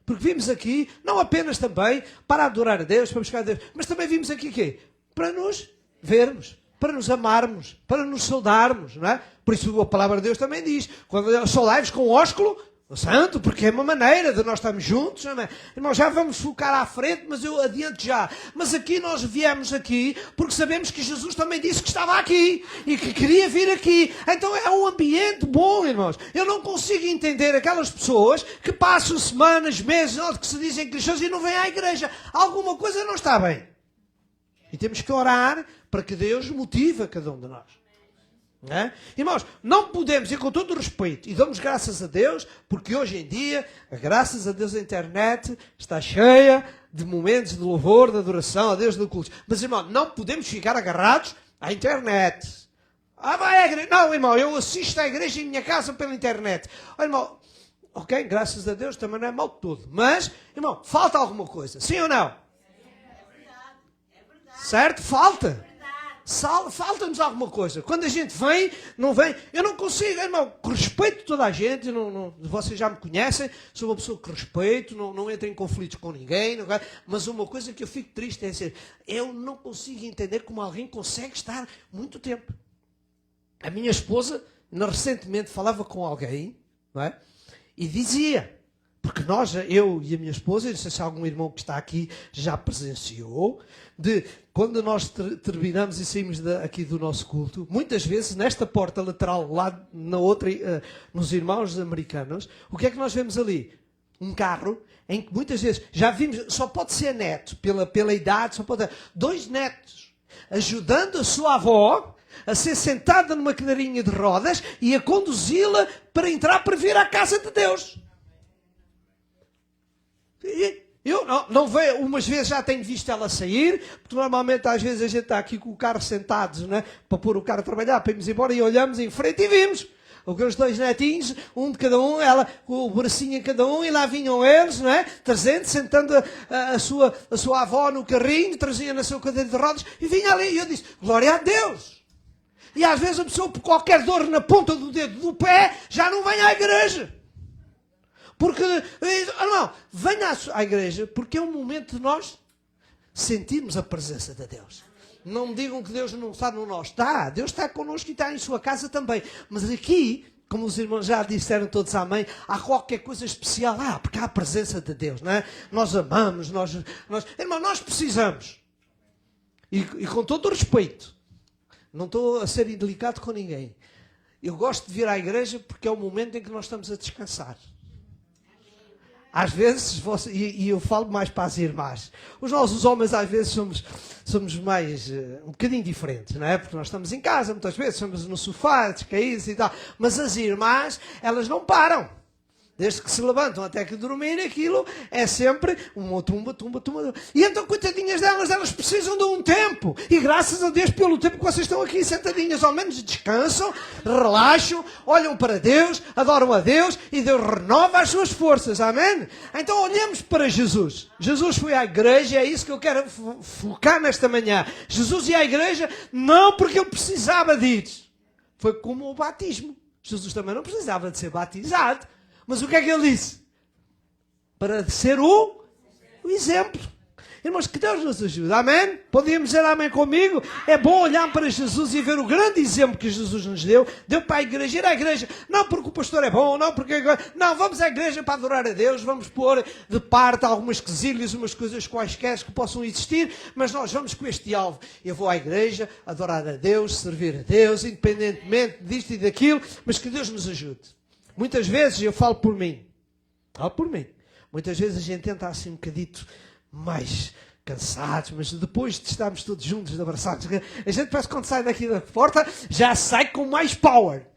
Porque vimos aqui, não apenas também para adorar a Deus, para buscar a Deus, mas também vimos aqui o quê? Para nos vermos, para nos amarmos, para nos saudarmos, não é? Por isso a palavra de Deus também diz, quando saudai-vos com ósculo santo, porque é uma maneira de nós estarmos juntos, não é? Irmãos, já vamos focar à frente, mas eu adianto já. Mas aqui nós viemos aqui porque sabemos que Jesus também disse que estava aqui e que queria vir aqui. Então é um ambiente bom, irmãos. Eu não consigo entender aquelas pessoas que passam semanas, meses, que se dizem cristãos e não vêm à igreja. Alguma coisa não está bem. E temos que orar para que Deus motive a cada um de nós. É? Irmãos, não podemos, e com todo o respeito, e damos graças a Deus, porque hoje em dia, graças a Deus, a internet está cheia de momentos de louvor, de adoração a Deus, de culto. Mas, irmão, não podemos ficar agarrados à internet. Vai à igreja. Não, irmão, eu assisto à igreja em minha casa pela internet. Irmão, ok, graças a Deus, também não é mal de todo. Mas, irmão, falta alguma coisa, sim ou não? É verdade. Certo? Falta. Falta-nos alguma coisa. Quando a gente vem, não vem. Eu não consigo, irmão, respeito toda a gente. Vocês já me conhecem. Sou uma pessoa que respeito, não entro em conflitos com ninguém. Mas uma coisa que eu fico triste é dizer, eu não consigo entender como alguém consegue estar muito tempo. A minha esposa recentemente falava com alguém, não é? E dizia, porque nós, eu e a minha esposa, não sei se algum irmão que está aqui já presenciou, de quando nós terminamos e saímos aqui do nosso culto, muitas vezes nesta porta lateral, lá na outra, nos irmãos americanos, o que é que nós vemos ali? Um carro em que muitas vezes, já vimos, só pode ser neto, pela idade, só pode ter 2 netos, ajudando a sua avó a ser sentada numa cadeirinha de rodas e a conduzi-la para entrar para vir à casa de Deus. Eu não vejo, umas vezes já tenho visto ela sair, porque normalmente às vezes a gente está aqui com o carro sentados, né, para pôr o carro a trabalhar, para irmos embora, e olhamos em frente e vimos os 2 netinhos, um de cada um, ela com o bracinho em cada um, e lá vinham eles, não é? Trazendo, sentando a sua avó no carrinho, trazia na sua cadeira de rodas, e vinha ali, e eu disse, glória a Deus! E às vezes a pessoa, por qualquer dor na ponta do dedo do pé, já não vem à igreja. Porque, não, venha à igreja, porque é um momento de nós sentirmos a presença de Deus. Não me digam que Deus não está no nós. Está, Deus está connosco e está em sua casa também. Mas aqui, como os irmãos já disseram todos amém, há qualquer coisa especial. Porque há a presença de Deus, não é? Nós amamos, irmão, nós precisamos. E com todo o respeito, não estou a ser indelicado com ninguém. Eu gosto de vir à igreja porque é o momento em que nós estamos a descansar. Às vezes, e eu falo mais para as irmãs, os homens às vezes somos mais, um bocadinho diferentes, não é? Porque nós estamos em casa, muitas vezes estamos no sofá, descaídos e tal, mas as irmãs, elas não param. Desde que se levantam até que dormirem, aquilo é sempre uma tumba. E então, coitadinhas delas, elas precisam de um tempo. E graças a Deus pelo tempo que vocês estão aqui sentadinhas, ao menos descansam, relaxam, olham para Deus, adoram a Deus e Deus renova as suas forças. Amém? Então olhemos para Jesus. Jesus foi à igreja, é isso que eu quero focar nesta manhã. Jesus ia à igreja não porque ele precisava de ir. Foi como o batismo. Jesus também não precisava de ser batizado. Mas o que é que ele disse? Para ser o exemplo. Irmãos, que Deus nos ajude. Amém? Podíamos dizer amém comigo? É bom olhar para Jesus e ver o grande exemplo que Jesus nos deu. Deu para a igreja, ir à igreja. Não porque o pastor é bom, não porque... Não, vamos à igreja para adorar a Deus. Vamos pôr de parte algumas quesilhas, umas coisas quaisquer que possam existir. Mas nós vamos com este alvo. Eu vou à igreja, adorar a Deus, servir a Deus, independentemente disto e daquilo. Mas que Deus nos ajude. Muitas vezes, eu falo por mim, muitas vezes a gente entra assim um bocadito mais cansados, mas depois de estarmos todos juntos, abraçados, a gente parece que quando sai daqui da porta, já sai com mais power.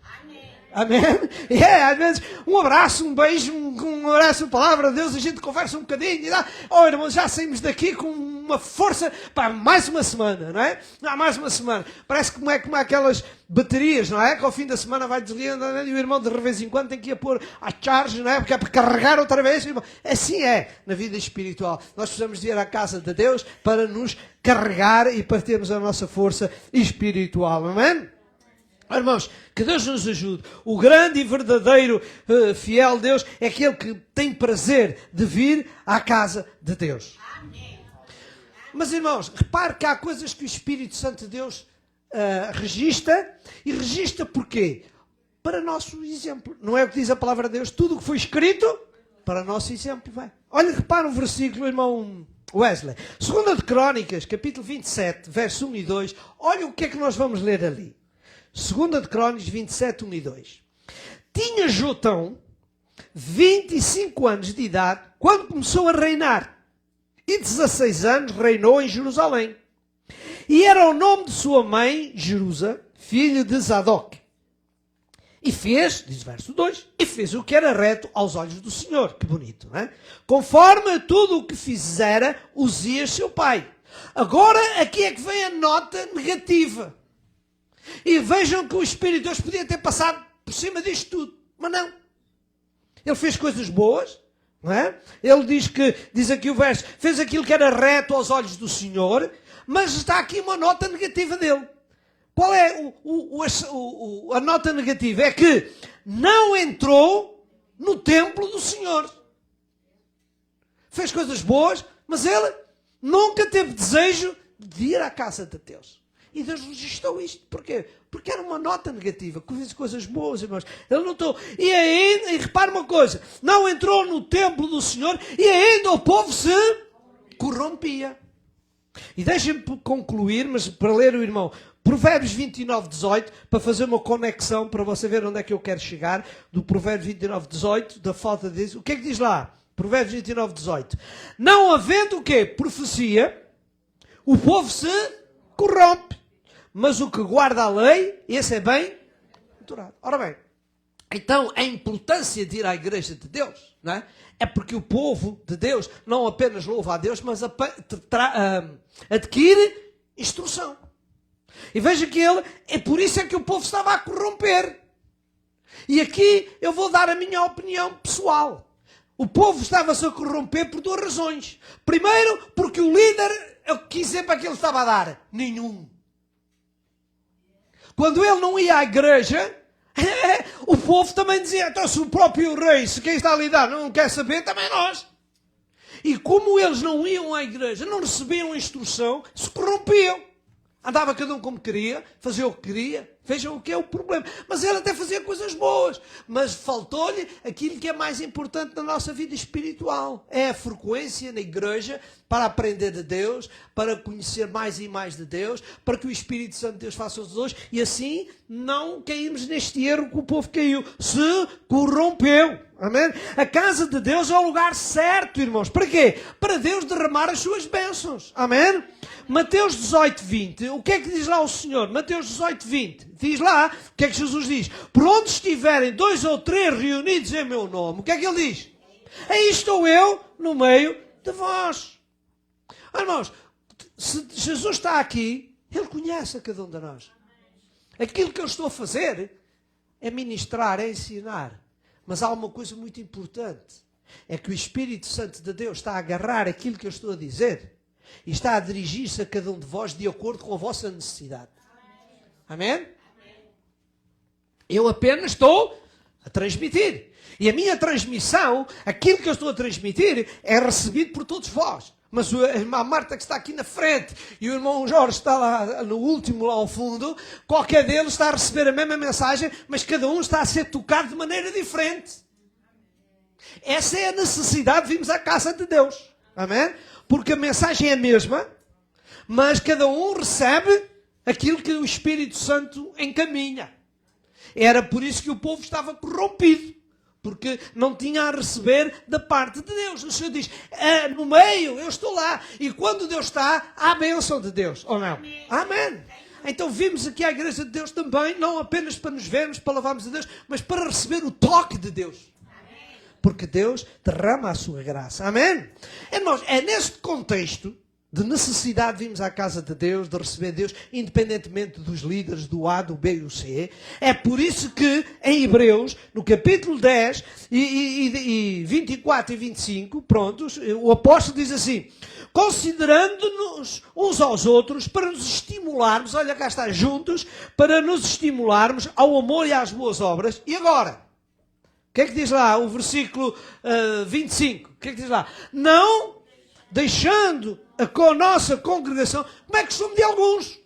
Amém? Às vezes, um abraço, um beijo, um abraço, uma palavra de Deus, a gente conversa um bocadinho e dá, irmãos, já saímos daqui com uma força para mais uma semana, não é? Mais uma semana. Parece como aquelas baterias, não é? Que ao fim da semana vai desligando e o irmão de vez em quando tem que ir a pôr a charge, não é? Porque é para carregar outra vez. Assim é na vida espiritual. Nós precisamos de ir à casa de Deus para nos carregar e para termos a nossa força espiritual. Amém? Irmãos, que Deus nos ajude. O grande e verdadeiro fiel Deus é aquele que tem prazer de vir à casa de Deus. Amém. Mas, irmãos, repare que há coisas que o Espírito Santo de Deus registra. E registra porquê? Para nosso exemplo. Não é o que diz a palavra de Deus? Tudo o que foi escrito, para nosso exemplo. Vai. Olha, repara um versículo, irmão Wesley. 2 de Crônicas, capítulo 27, verso 1 e 2. Olha o que é que nós vamos ler ali. 2 de Crônicas 27, 1 e 2. Tinha Jotão 25 anos de idade quando começou a reinar. E 16 anos reinou em Jerusalém. E era o nome de sua mãe, Jerusa, filho de Zadok. E fez, diz o verso 2, e fez o que era reto aos olhos do Senhor. Que bonito, não é? Conforme tudo o que fizera Uzias, seu pai. Agora, aqui é que vem a nota negativa. E vejam que o Espírito de Deus podia ter passado por cima disto tudo. Mas não. Ele fez coisas boas, não é? Ele diz aqui o verso, fez aquilo que era reto aos olhos do Senhor, mas está aqui uma nota negativa dele. Qual é a nota negativa? É que não entrou no templo do Senhor. Fez coisas boas, mas ele nunca teve desejo de ir à casa de Deus. E Deus registrou isto. Porquê? Porque era uma nota negativa, coisas boas, irmãos. Ele notou. E ainda, e repara uma coisa, não entrou no templo do Senhor e ainda o povo se corrompia. E deixem-me concluir, mas para ler o irmão, Provérbios 29, 18, para fazer uma conexão, para você ver onde é que eu quero chegar, do Provérbios 29, 18, da falta de Deus. O que é que diz lá? Provérbios 29, 18. Não havendo o quê? Profecia, o povo se corrompe. Mas o que guarda a lei, esse é bem aturado. Ora bem, então a importância de ir à igreja de Deus, não é? É porque o povo de Deus não apenas louva a Deus, mas adquire instrução. E veja que é por isso é que o povo estava a corromper. E aqui eu vou dar a minha opinião pessoal. O povo estava-se a corromper por duas razões. Primeiro, porque o líder, que exemplo é que ele estava a dar? Nenhum. Quando ele não ia à igreja, o povo também dizia, então se o próprio rei, se quem está a lidar não quer saber, também nós. E como eles não iam à igreja, não recebiam instrução, se corrompiam. Andava cada um como queria, fazia o que queria. Vejam o que é o problema. Mas ele até fazia coisas boas. Mas faltou-lhe aquilo que é mais importante na nossa vida espiritual. É a frequência na igreja para aprender de Deus, para conhecer mais e mais de Deus, para que o Espírito Santo de Deus faça os dois. E assim não caímos neste erro que o povo caiu. Se corrompeu. Amém? A casa de Deus é o lugar certo, irmãos. Para quê? Para Deus derramar as suas bênçãos. Amém? Mateus 18, 20. O que é que diz lá o Senhor? Mateus 18, 20. Diz lá, o que é que Jesus diz? Por onde estiverem 2 ou 3 reunidos em meu nome, o que é que ele diz? Aí estou eu no meio de vós. Irmãos, se Jesus está aqui, ele conhece a cada um de nós. Aquilo que eu estou a fazer é ministrar, é ensinar. Mas há uma coisa muito importante. É que o Espírito Santo de Deus está a agarrar aquilo que eu estou a dizer e está a dirigir-se a cada um de vós de acordo com a vossa necessidade. Amém? Eu apenas estou a transmitir. E a minha transmissão, aquilo que eu estou a transmitir, é recebido por todos vós. Mas a irmã Marta que está aqui na frente e o irmão Jorge está lá no último, lá ao fundo, qualquer deles está a receber a mesma mensagem, mas cada um está a ser tocado de maneira diferente. Essa é a necessidade de virmos à casa de Deus. Amém? Porque a mensagem é a mesma, mas cada um recebe aquilo que o Espírito Santo encaminha. Era por isso que o povo estava corrompido. Porque não tinha a receber da parte de Deus. O Senhor diz, no meio, eu estou lá. E quando Deus está, há a bênção de Deus. Ou não? Amém. Então vimos aqui a igreja de Deus também, não apenas para nos vermos, para louvarmos a Deus, mas para receber o toque de Deus. Porque Deus derrama a sua graça. Amém? Irmãos, é neste contexto de necessidade de virmos à casa de Deus, de receber Deus, independentemente dos líderes do A, do B e do C. É por isso que em Hebreus, no capítulo 10 e 24 e 25, prontos, o apóstolo diz assim, considerando-nos uns aos outros para nos estimularmos, olha cá está, juntos, para nos estimularmos ao amor e às boas obras. E agora? O que é que diz lá o versículo 25? O que é que diz lá? Não deixando a nossa congregação, como é que costume de alguns.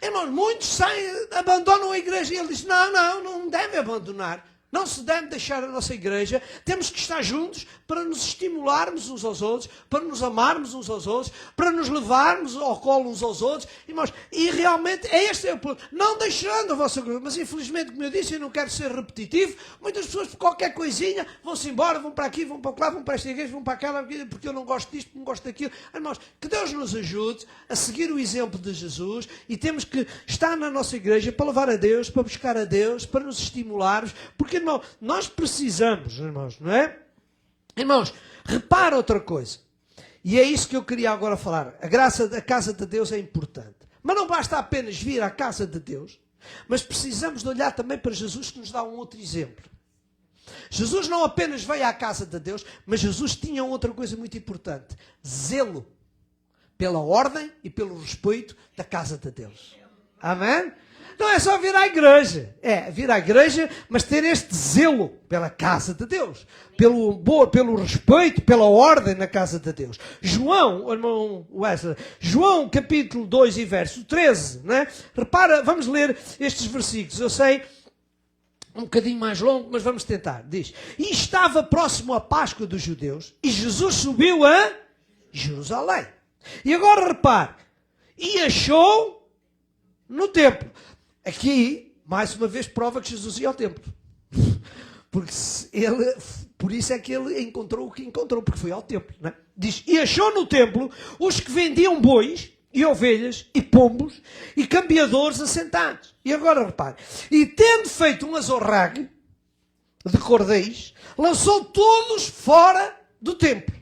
Irmãos, muitos saem, abandonam a igreja e ele diz, não deve abandonar. Não se deve deixar a nossa igreja. Temos que estar juntos para nos estimularmos uns aos outros, para nos amarmos uns aos outros, para nos levarmos ao colo uns aos outros. Irmãos, e realmente este é o ponto. Não deixando a vossa igreja. Mas infelizmente, como eu disse, eu não quero ser repetitivo. Muitas pessoas, por qualquer coisinha, vão-se embora, vão para aqui, vão para lá, vão para esta igreja, vão para aquela, porque eu não gosto disto, não gosto daquilo. Irmãos, que Deus nos ajude a seguir o exemplo de Jesus e temos que estar na nossa igreja para louvar a Deus, para buscar a Deus, para nos estimularmos, porque irmão, nós precisamos, irmãos, não é? Irmãos, repara outra coisa. E é isso que eu queria agora falar. A graça da casa de Deus é importante. Mas não basta apenas vir à casa de Deus, mas precisamos de olhar também para Jesus que nos dá um outro exemplo. Jesus não apenas veio à casa de Deus, mas Jesus tinha outra coisa muito importante. Zelo pela ordem e pelo respeito da casa de Deus. Amém? Não é só vir à igreja. É vir à igreja, mas ter este zelo pela casa de Deus. Pelo respeito, pela ordem na casa de Deus. João, irmão Wesley, João capítulo 2 e verso 13. Né? Repara, vamos ler estes versículos. Eu sei, um bocadinho mais longo, mas vamos tentar. Diz, e estava próximo à Páscoa dos judeus, e Jesus subiu a Jerusalém. E agora repare, e achou no templo. Aqui, mais uma vez, prova que Jesus ia ao templo. Porque por isso é que ele encontrou o que encontrou, porque foi ao templo. Não é? Diz, e achou no templo os que vendiam bois e ovelhas e pombos e cambiadores assentados. E agora repare, e tendo feito um azorrague de cordéis, lançou todos fora do templo,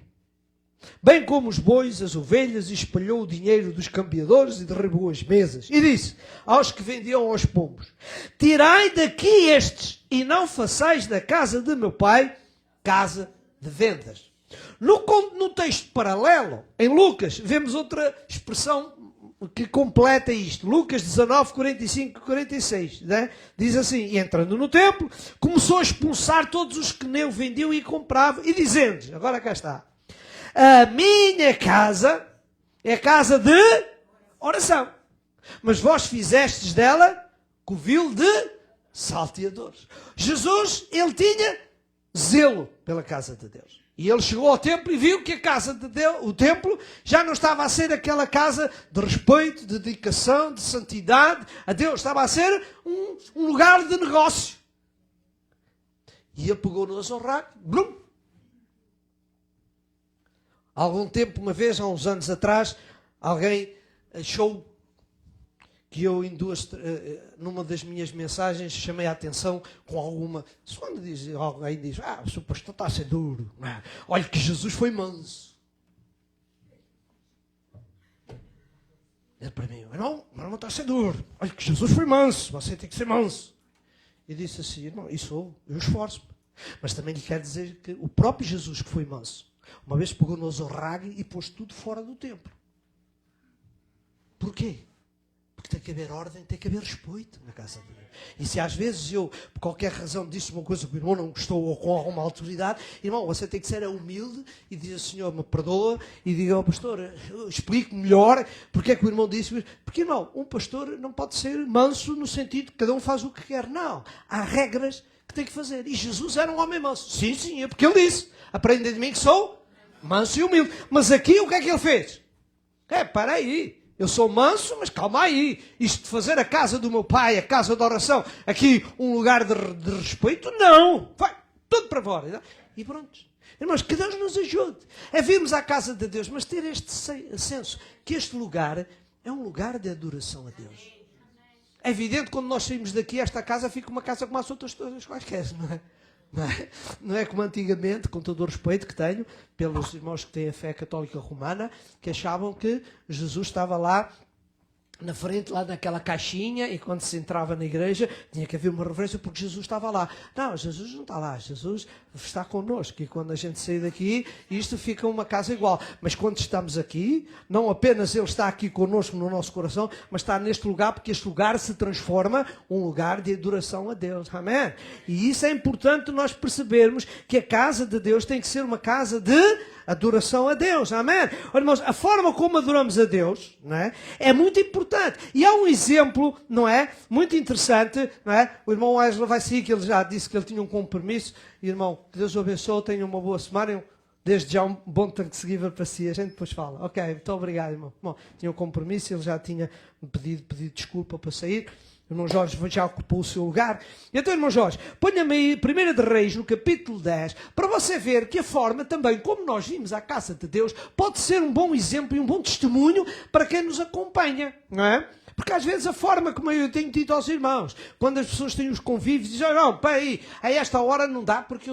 bem como os bois, as ovelhas, e espalhou o dinheiro dos cambiadores e derribou as mesas. E disse aos que vendiam aos pombos, tirai daqui estes e não façais da casa de meu pai casa de vendas. No texto paralelo, em Lucas, vemos outra expressão que completa isto. Lucas 19, 45 e 46. Né? Diz assim, e entrando no templo, começou a expulsar todos os que nele vendiam e compravam, e dizendo, agora cá está, a minha casa é casa de oração, mas vós fizestes dela covil de salteadores. Jesus, ele tinha zelo pela casa de Deus. E ele chegou ao templo e viu que a casa de Deus, o templo, já não estava a ser aquela casa de respeito, de dedicação, de santidade a Deus. Estava a ser um lugar de negócio. E ele pegou no azorrague, blum. Há algum tempo, uma vez, há uns anos atrás, alguém achou que eu, numa das minhas mensagens, chamei a atenção com alguma... Quando alguém diz, o seu pastor está a ser duro. Olha que Jesus foi manso. Ele para mim, irmão está a ser duro. Olha que Jesus foi manso, você tem que ser manso. E disse assim, irmão, eu esforço-me. Mas também lhe quero dizer que o próprio Jesus que foi manso, uma vez pegou no azorrague e pôs tudo fora do templo. Porquê? Porque tem que haver ordem, tem que haver respeito na casa de Deus. E se às vezes eu, por qualquer razão, disse uma coisa que o irmão não gostou ou com alguma autoridade, irmão, você tem que ser humilde e dizer, Senhor, me perdoa, e diga ao pastor, explique melhor porque é que o irmão disse. Porque, irmão, um pastor não pode ser manso no sentido que cada um faz o que quer. Não. Há regras que tem que fazer. E Jesus era um homem manso. Sim, é porque ele disse, aprendem de mim que sou manso e humilde. Mas aqui o que é que ele fez? Para aí. Eu sou manso, mas calma aí. Isto de fazer a casa do meu pai, a casa de oração, aqui um lugar de respeito, não. Vai, tudo para fora. E pronto. Irmãos, que Deus nos ajude a virmos à casa de Deus, mas ter este senso que este lugar é um lugar de adoração a Deus. É evidente que quando nós saímos daqui, esta casa fica uma casa como as outras todas quaisquer, não é? Não é como antigamente, com todo o respeito que tenho pelos irmãos que têm a fé católica romana, que achavam que Jesus estava lá na frente, lá naquela caixinha, e quando se entrava na igreja tinha que haver uma reverência porque Jesus estava lá. Não, Jesus não está lá, Jesus está connosco, e quando a gente sair daqui, isto fica uma casa igual. Mas quando estamos aqui, não apenas Ele está aqui connosco no nosso coração, mas está neste lugar, porque este lugar se transforma um lugar de adoração a Deus. Amém? E isso é importante nós percebermos, que a casa de Deus tem que ser uma casa de adoração a Deus, amém? Olha, irmãos, a forma como adoramos a Deus, não é? É muito importante. E há um exemplo, não é? Muito interessante, não é? O irmão Wesley vai seguir, que ele já disse que ele tinha um compromisso. E, irmão, que Deus o abençoe, tenha uma boa semana. Desde já um bom Thanksgiving para si. A gente depois fala. Ok, muito obrigado, irmão. Bom, tinha um compromisso, ele já tinha pedido desculpa para sair. O irmão Jorge já ocupou o seu lugar. Então, irmão Jorge, ponha-me aí 1 de Reis, no capítulo 10, para você ver que a forma também, como nós vimos à casa de Deus, pode ser um bom exemplo e um bom testemunho para quem nos acompanha, não é? Porque às vezes a forma como eu tenho dito aos irmãos, quando as pessoas têm os convívios, dizem, não, peraí, a esta hora não dá porque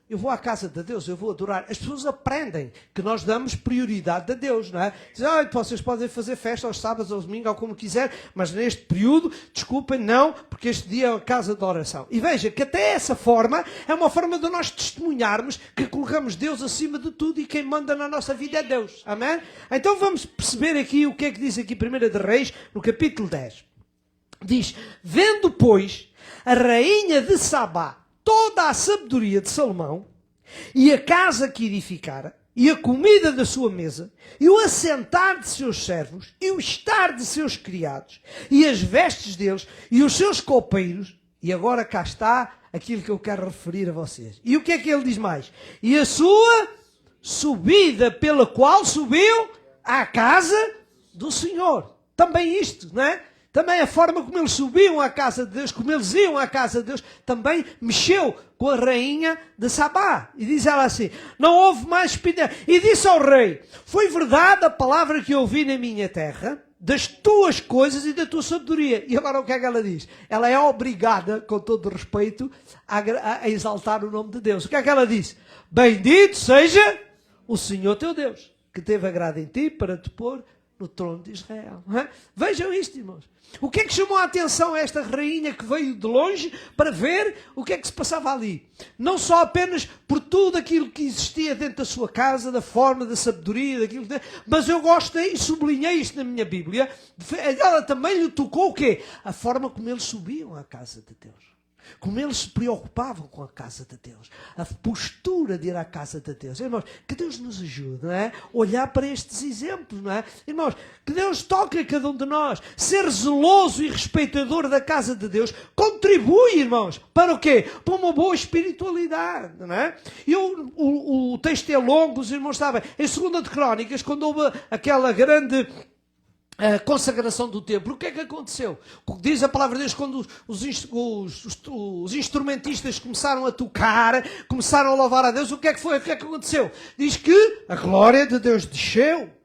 eu vou à casa de Deus, eu vou adorar. As pessoas aprendem que nós damos prioridade a Deus, não é? Dizem, vocês podem fazer festa aos sábados, aos domingos, ou como quiser, mas neste período, desculpem, não, porque este dia é a casa de oração. E veja que até essa forma é uma forma de nós testemunharmos que colocamos Deus acima de tudo e quem manda na nossa vida é Deus. Amém? Então vamos perceber aqui o que é que diz aqui 1 de Reis, no capítulo 10. Diz, vendo, pois, a rainha de Sabá toda a sabedoria de Salomão, e a casa que edificara, e a comida da sua mesa, e o assentar de seus servos, e o estar de seus criados, e as vestes deles, e os seus copeiros, e agora cá está aquilo que eu quero referir a vocês. E o que é que ele diz mais? E a sua subida pela qual subiu à casa do Senhor. Também isto, não é? Também a forma como eles subiam à casa de Deus, como eles iam à casa de Deus, também mexeu com a rainha de Sabá. E diz ela assim, não houve mais espinha. E disse ao rei, foi verdade a palavra que eu ouvi na minha terra, das tuas coisas e da tua sabedoria. E agora o que é que ela diz? Ela é obrigada, com todo o respeito, a exaltar o nome de Deus. O que é que ela diz? Bendito seja o Senhor teu Deus, que teve agrado em ti para te pôr no trono de Israel. Vejam isto, irmãos. O que é que chamou a atenção a esta rainha que veio de longe para ver o que é que se passava ali? Não só apenas por tudo aquilo que existia dentro da sua casa, da forma, da sabedoria, daquilo que... Mas eu gostei e sublinhei isto na minha Bíblia. Ela também lhe tocou o quê? A forma como eles subiam à casa de Deus. Como eles se preocupavam com a casa de Deus. A postura de ir à casa de Deus. Irmãos, que Deus nos ajude, não é? Olhar para estes exemplos, não é? Irmãos, que Deus toque a cada um de nós. Ser zeloso e respeitador da casa de Deus contribui, irmãos, para o quê? Para uma boa espiritualidade, não é? E o texto é longo, os irmãos sabem. Em 2 de Crónicas, quando houve aquela grande... a consagração do templo, o que é que aconteceu? Diz a palavra de Deus, quando os instrumentistas começaram a tocar, começaram a louvar a Deus, o que é que foi? O que é que aconteceu? Diz que a glória de Deus desceu.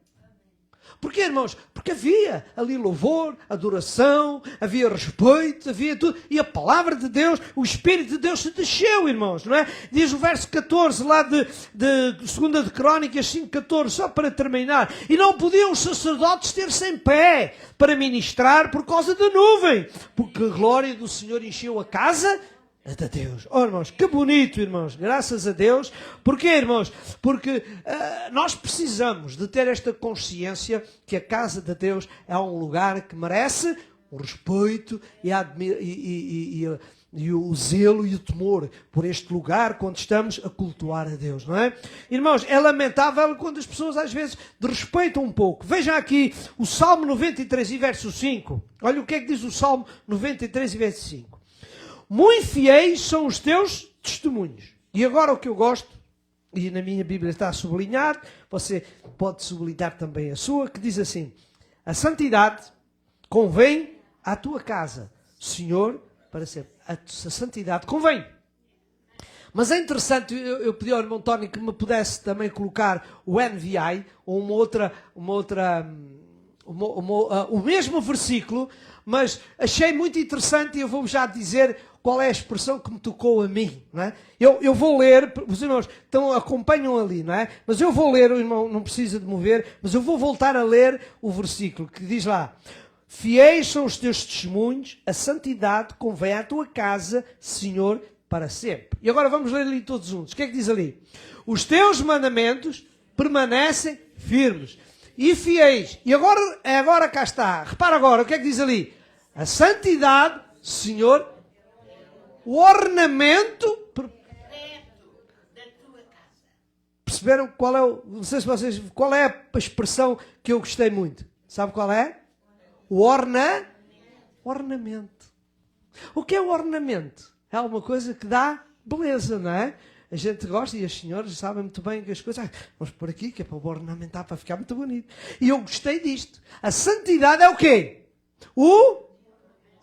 Porquê, irmãos? Porque havia ali louvor, adoração, havia respeito, havia tudo. E a palavra de Deus, o Espírito de Deus se desceu, irmãos, não é? Diz o verso 14 lá de 2 de Crónicas 5:14, só para terminar. E não podiam os sacerdotes ter-se em pé para ministrar por causa da nuvem, porque a glória do Senhor encheu a casa de Deus. Oh, irmãos, que bonito, irmãos. Graças a Deus. Porquê, irmãos? Porque nós precisamos de ter esta consciência que a casa de Deus é um lugar que merece o respeito e o zelo e o temor por este lugar quando estamos a cultuar a Deus, não é? Irmãos, é lamentável quando as pessoas às vezes desrespeitam um pouco. Vejam aqui o Salmo 93 e verso 5. Olha o que é que diz o Salmo 93 e verso 5. Muito fiéis são os teus testemunhos. E agora o que eu gosto, e na minha Bíblia está sublinhado, você pode sublinhar também a sua, que diz assim, a santidade convém à tua casa, Senhor, para sempre. A santidade convém. Mas é interessante, eu pedi ao irmão Tony que me pudesse também colocar o NVI, ou o mesmo versículo, mas achei muito interessante e eu vou já dizer qual é a expressão que me tocou a mim, não é? Eu vou ler, os irmãos acompanham ali, não é? Mas eu vou ler, o irmão não precisa de mover, mas eu vou voltar a ler o versículo que diz lá, fiéis são os teus testemunhos, a santidade convém à tua casa, Senhor, para sempre. E agora vamos ler ali todos juntos. O que é que diz ali? Os teus mandamentos permanecem firmes e fiéis. E agora cá está. Repara agora, o que é que diz ali? A santidade, Senhor, o ornamento da tua casa. Perceberam qual é não sei se vocês, qual é a expressão que eu gostei muito? Sabe qual é? O ornamento. O que é o ornamento? É alguma coisa que dá beleza, não é? A gente gosta e as senhoras sabem muito bem que as coisas... vamos por aqui, que é para ornamentar, para ficar muito bonito. E eu gostei disto. A santidade é o quê? O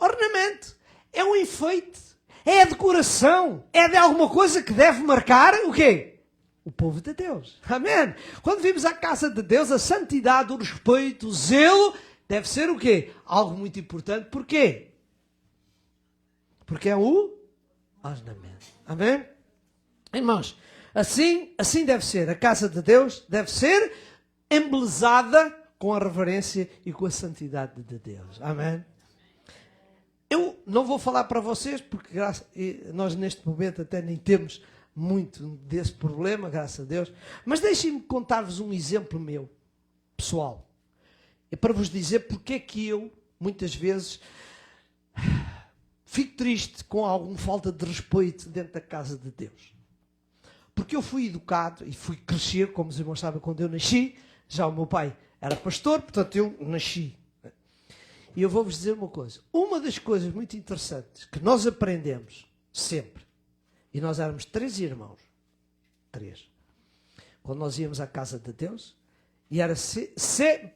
ornamento. É um enfeite. É a decoração. É de alguma coisa que deve marcar o quê? O povo de Deus. Amém? Quando vimos à casa de Deus, a santidade, o respeito, o zelo, deve ser o quê? Algo muito importante. Porquê? Porque é o ornamento. Amém? Irmãos, assim deve ser. A casa de Deus deve ser embelezada com a reverência e com a santidade de Deus. Amém? Eu não vou falar para vocês, porque nós neste momento até nem temos muito desse problema, graças a Deus. Mas deixem-me contar-vos um exemplo meu, pessoal. É para vos dizer porque é que eu, muitas vezes, fico triste com alguma falta de respeito dentro da casa de Deus. Porque eu fui educado e fui crescer, como os irmãos sabem, quando eu nasci, já o meu pai era pastor, portanto eu nasci. E eu vou-vos dizer uma coisa. Uma das coisas muito interessantes que nós aprendemos sempre, e nós éramos 3 irmãos, 3, quando nós íamos à casa de Deus, e era sempre,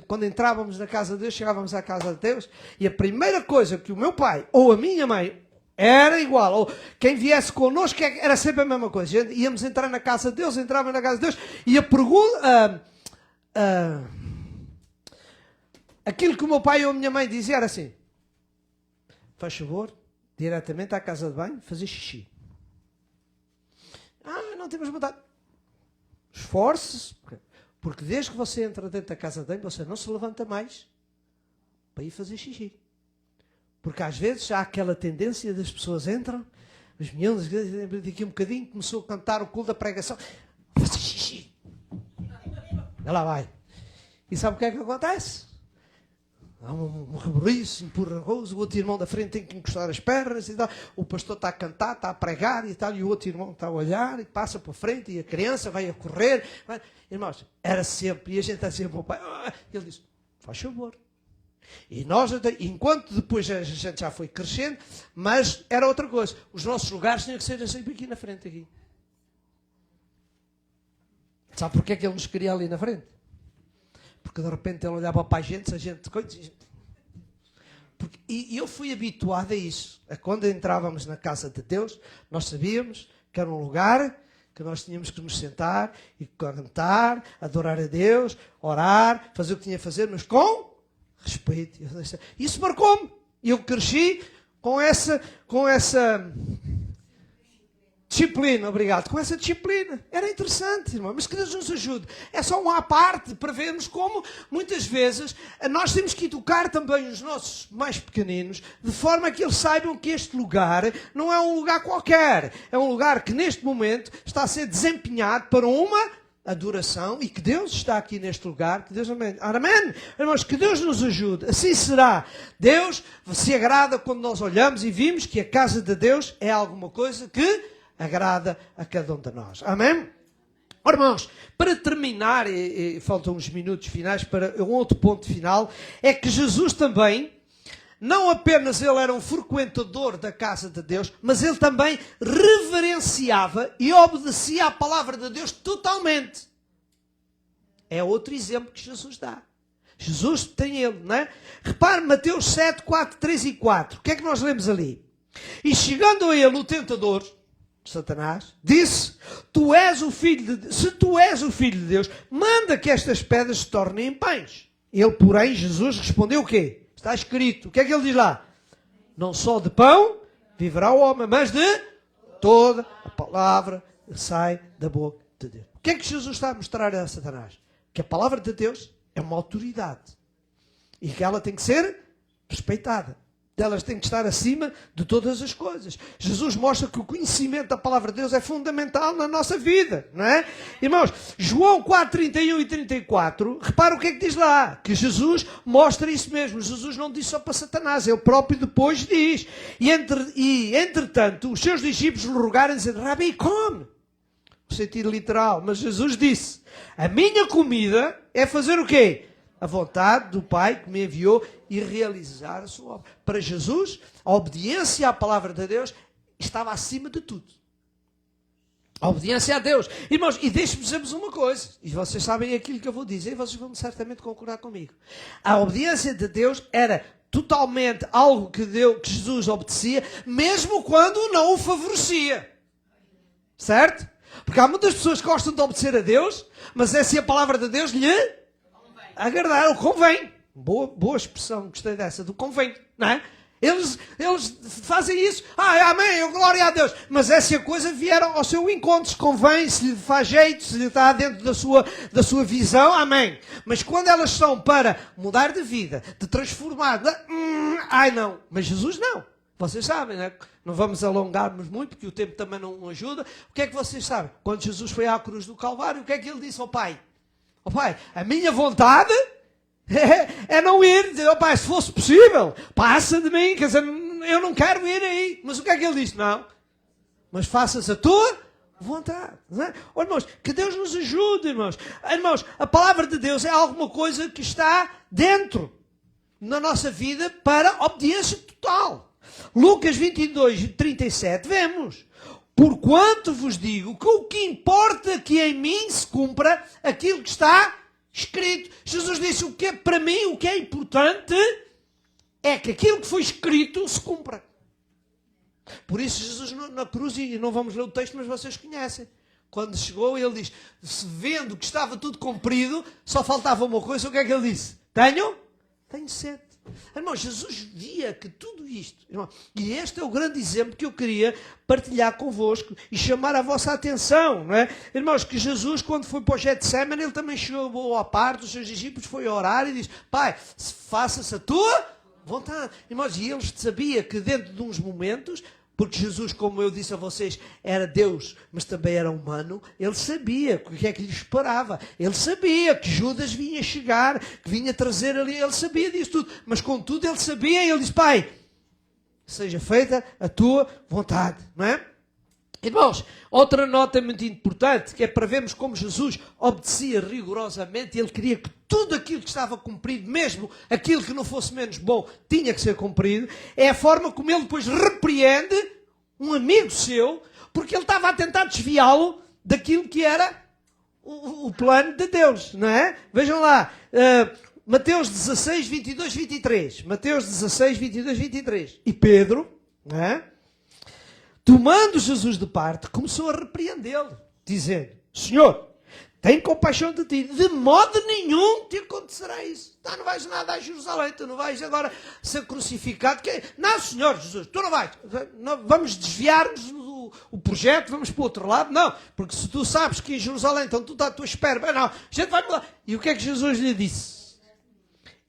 quando entrávamos na casa de Deus, chegávamos à casa de Deus, e a primeira coisa que o meu pai ou a minha mãe era igual, ou quem viesse connosco era sempre a mesma coisa. Íamos entrar na casa de Deus, entrávamos na casa de Deus, e a pergunta, aquilo que o meu pai ou a minha mãe dizia era assim: faz favor, diretamente à casa de banho, fazer xixi. Não temos vontade. Esforce-se, porque desde que você entra dentro da casa de banho, você não se levanta mais para ir fazer xixi. Porque às vezes há aquela tendência das pessoas entram, os meninos, daqui um bocadinho, começou a cantar o culto da pregação, fazer xixi. Ela vai. E sabe o que é que acontece? Há um rebuliço, empurra-roso, o outro irmão da frente tem que encostar as pernas e tal. O pastor está a cantar, está a pregar e tal, e o outro irmão está a olhar e passa para frente e a criança vai a correr. Irmãos, era sempre, e a gente está sempre, o pai, ele disse, faz favor. E nós, enquanto depois a gente já foi crescendo, mas era outra coisa. Os nossos lugares tinham que ser sempre aqui na frente. Aqui. Sabe porquê é que ele nos queria ali na frente? Porque de repente ele olhava para a gente, e eu fui habituado a isso. Quando entrávamos na casa de Deus, nós sabíamos que era um lugar que nós tínhamos que nos sentar e cantar, adorar a Deus, orar, fazer o que tinha a fazer, mas com respeito. Isso marcou-me. Eu cresci com essa disciplina, obrigado, com essa disciplina. Era interessante, irmão, mas que Deus nos ajude. É só uma à parte para vermos como, muitas vezes, nós temos que educar também os nossos mais pequeninos, de forma que eles saibam que este lugar não é um lugar qualquer. É um lugar que, neste momento, está a ser desempenhado para uma adoração e que Deus está aqui neste lugar. Que Deus, amém. Amém. Irmãos, que Deus nos ajude. Assim será. Deus se agrada quando nós olhamos e vimos que a casa de Deus é alguma coisa que agrada a cada um de nós. Amém? Ora, irmãos, para terminar, e faltam uns minutos finais para um outro ponto final, é que Jesus também, não apenas ele era um frequentador da casa de Deus, mas ele também reverenciava e obedecia à palavra de Deus totalmente. É outro exemplo que Jesus dá. Jesus tem ele, não é? Repare, Mateus 7, 4, 3 e 4. O que é que nós lemos ali? E chegando a ele o tentador, Satanás, disse, se tu és o filho de Deus, manda que estas pedras se tornem em pães. Ele, porém, Jesus respondeu o quê? Está escrito. O que é que ele diz lá? Não só de pão viverá o homem, mas de toda a palavra que sai da boca de Deus. O que é que Jesus está a mostrar a Satanás? Que a palavra de Deus é uma autoridade. E que ela tem que ser respeitada. Elas têm que estar acima de todas as coisas. Jesus mostra que o conhecimento da palavra de Deus é fundamental na nossa vida, não é? Irmãos, João 4, 31 e 34, repara o que é que diz lá, que Jesus mostra isso mesmo. Jesus não disse só para Satanás, ele próprio depois diz. E entretanto, os seus discípulos lhe rogaram, dizendo, Rabi, come. No sentido literal, mas Jesus disse, a minha comida é fazer o quê? A vontade do Pai que me enviou e realizar a sua obra. Para Jesus, a obediência à palavra de Deus estava acima de tudo. A obediência a Deus. Irmãos, e deixe-me dizer-vos uma coisa, e vocês sabem aquilo que eu vou dizer, e vocês vão certamente concordar comigo. A obediência de Deus era totalmente algo que Jesus obedecia, mesmo quando não o favorecia. Certo? Porque há muitas pessoas que gostam de obedecer a Deus, mas é se a palavra de Deus lhe agradar, o convém. Boa expressão, gostei dessa, do convém, não é? Eles fazem isso, amém, glória a Deus, mas é se a coisa vier ao seu encontro, se convém, se lhe faz jeito, se lhe está dentro da sua visão, amém. Mas quando elas são para mudar de vida, de transformar, não, mas Jesus não. Vocês sabem, não é? Não vamos alongarmos muito, porque o tempo também não ajuda. O que é que vocês sabem? Quando Jesus foi à cruz do Calvário, o que é que ele disse ao Pai? Ó Pai, a minha vontade é não ir, dizer, ó Pai, se fosse possível, passa de mim, quer dizer, eu não quero ir aí. Mas o que é que ele disse? Não, mas faças a tua vontade. Não é? Oh, irmãos, que Deus nos ajude, irmãos. Irmãos, a palavra de Deus é alguma coisa que está dentro na nossa vida para obediência total. Lucas 22:37, vemos. Porquanto vos digo que o que importa é que em mim se cumpra aquilo que está escrito. Jesus disse, para mim o que é importante é que aquilo que foi escrito se cumpra. Por isso Jesus na cruz, e não vamos ler o texto, mas vocês conhecem. Quando chegou, ele diz, vendo que estava tudo cumprido, só faltava uma coisa, o que é que ele disse? Tenho sede. Irmão, Jesus via que tudo isto, irmão, e este é o grande exemplo que eu queria partilhar convosco e chamar a vossa atenção, não é? Irmãos, que Jesus, quando foi para o Getsemane, ele também chegou à parte dos seus discípulos, foi orar e disse, Pai, faça-se a tua vontade. Irmãos, e eles sabiam que dentro de uns momentos, porque Jesus, como eu disse a vocês, era Deus, mas também era humano, ele sabia o que é que lhe esperava. Ele sabia que Judas vinha chegar, que vinha trazer ali, ele sabia disso tudo. Mas contudo ele sabia e ele disse, Pai, seja feita a tua vontade, não é? Irmãos, outra nota muito importante, que é para vermos como Jesus obedecia rigorosamente, ele queria que tudo aquilo que estava cumprido, mesmo aquilo que não fosse menos bom, tinha que ser cumprido, é a forma como ele depois repreende um amigo seu, porque ele estava a tentar desviá-lo daquilo que era o plano de Deus, não é? Vejam lá, Mateus 16, 22, 23. Mateus 16, 22, 23. E Pedro, não é? Tomando Jesus de parte, começou a repreendê-lo, dizendo, Senhor, tem compaixão de ti, de modo nenhum te acontecerá isso. Tu não vais nada a Jerusalém, tu não vais agora ser crucificado. Não, Senhor Jesus, tu não vais. Não, vamos desviar-nos o projeto, vamos para o outro lado. Não, porque se tu sabes que em Jerusalém, então tu estás à tua espera. Bem, não, a gente vai mudar. E o que é que Jesus lhe disse?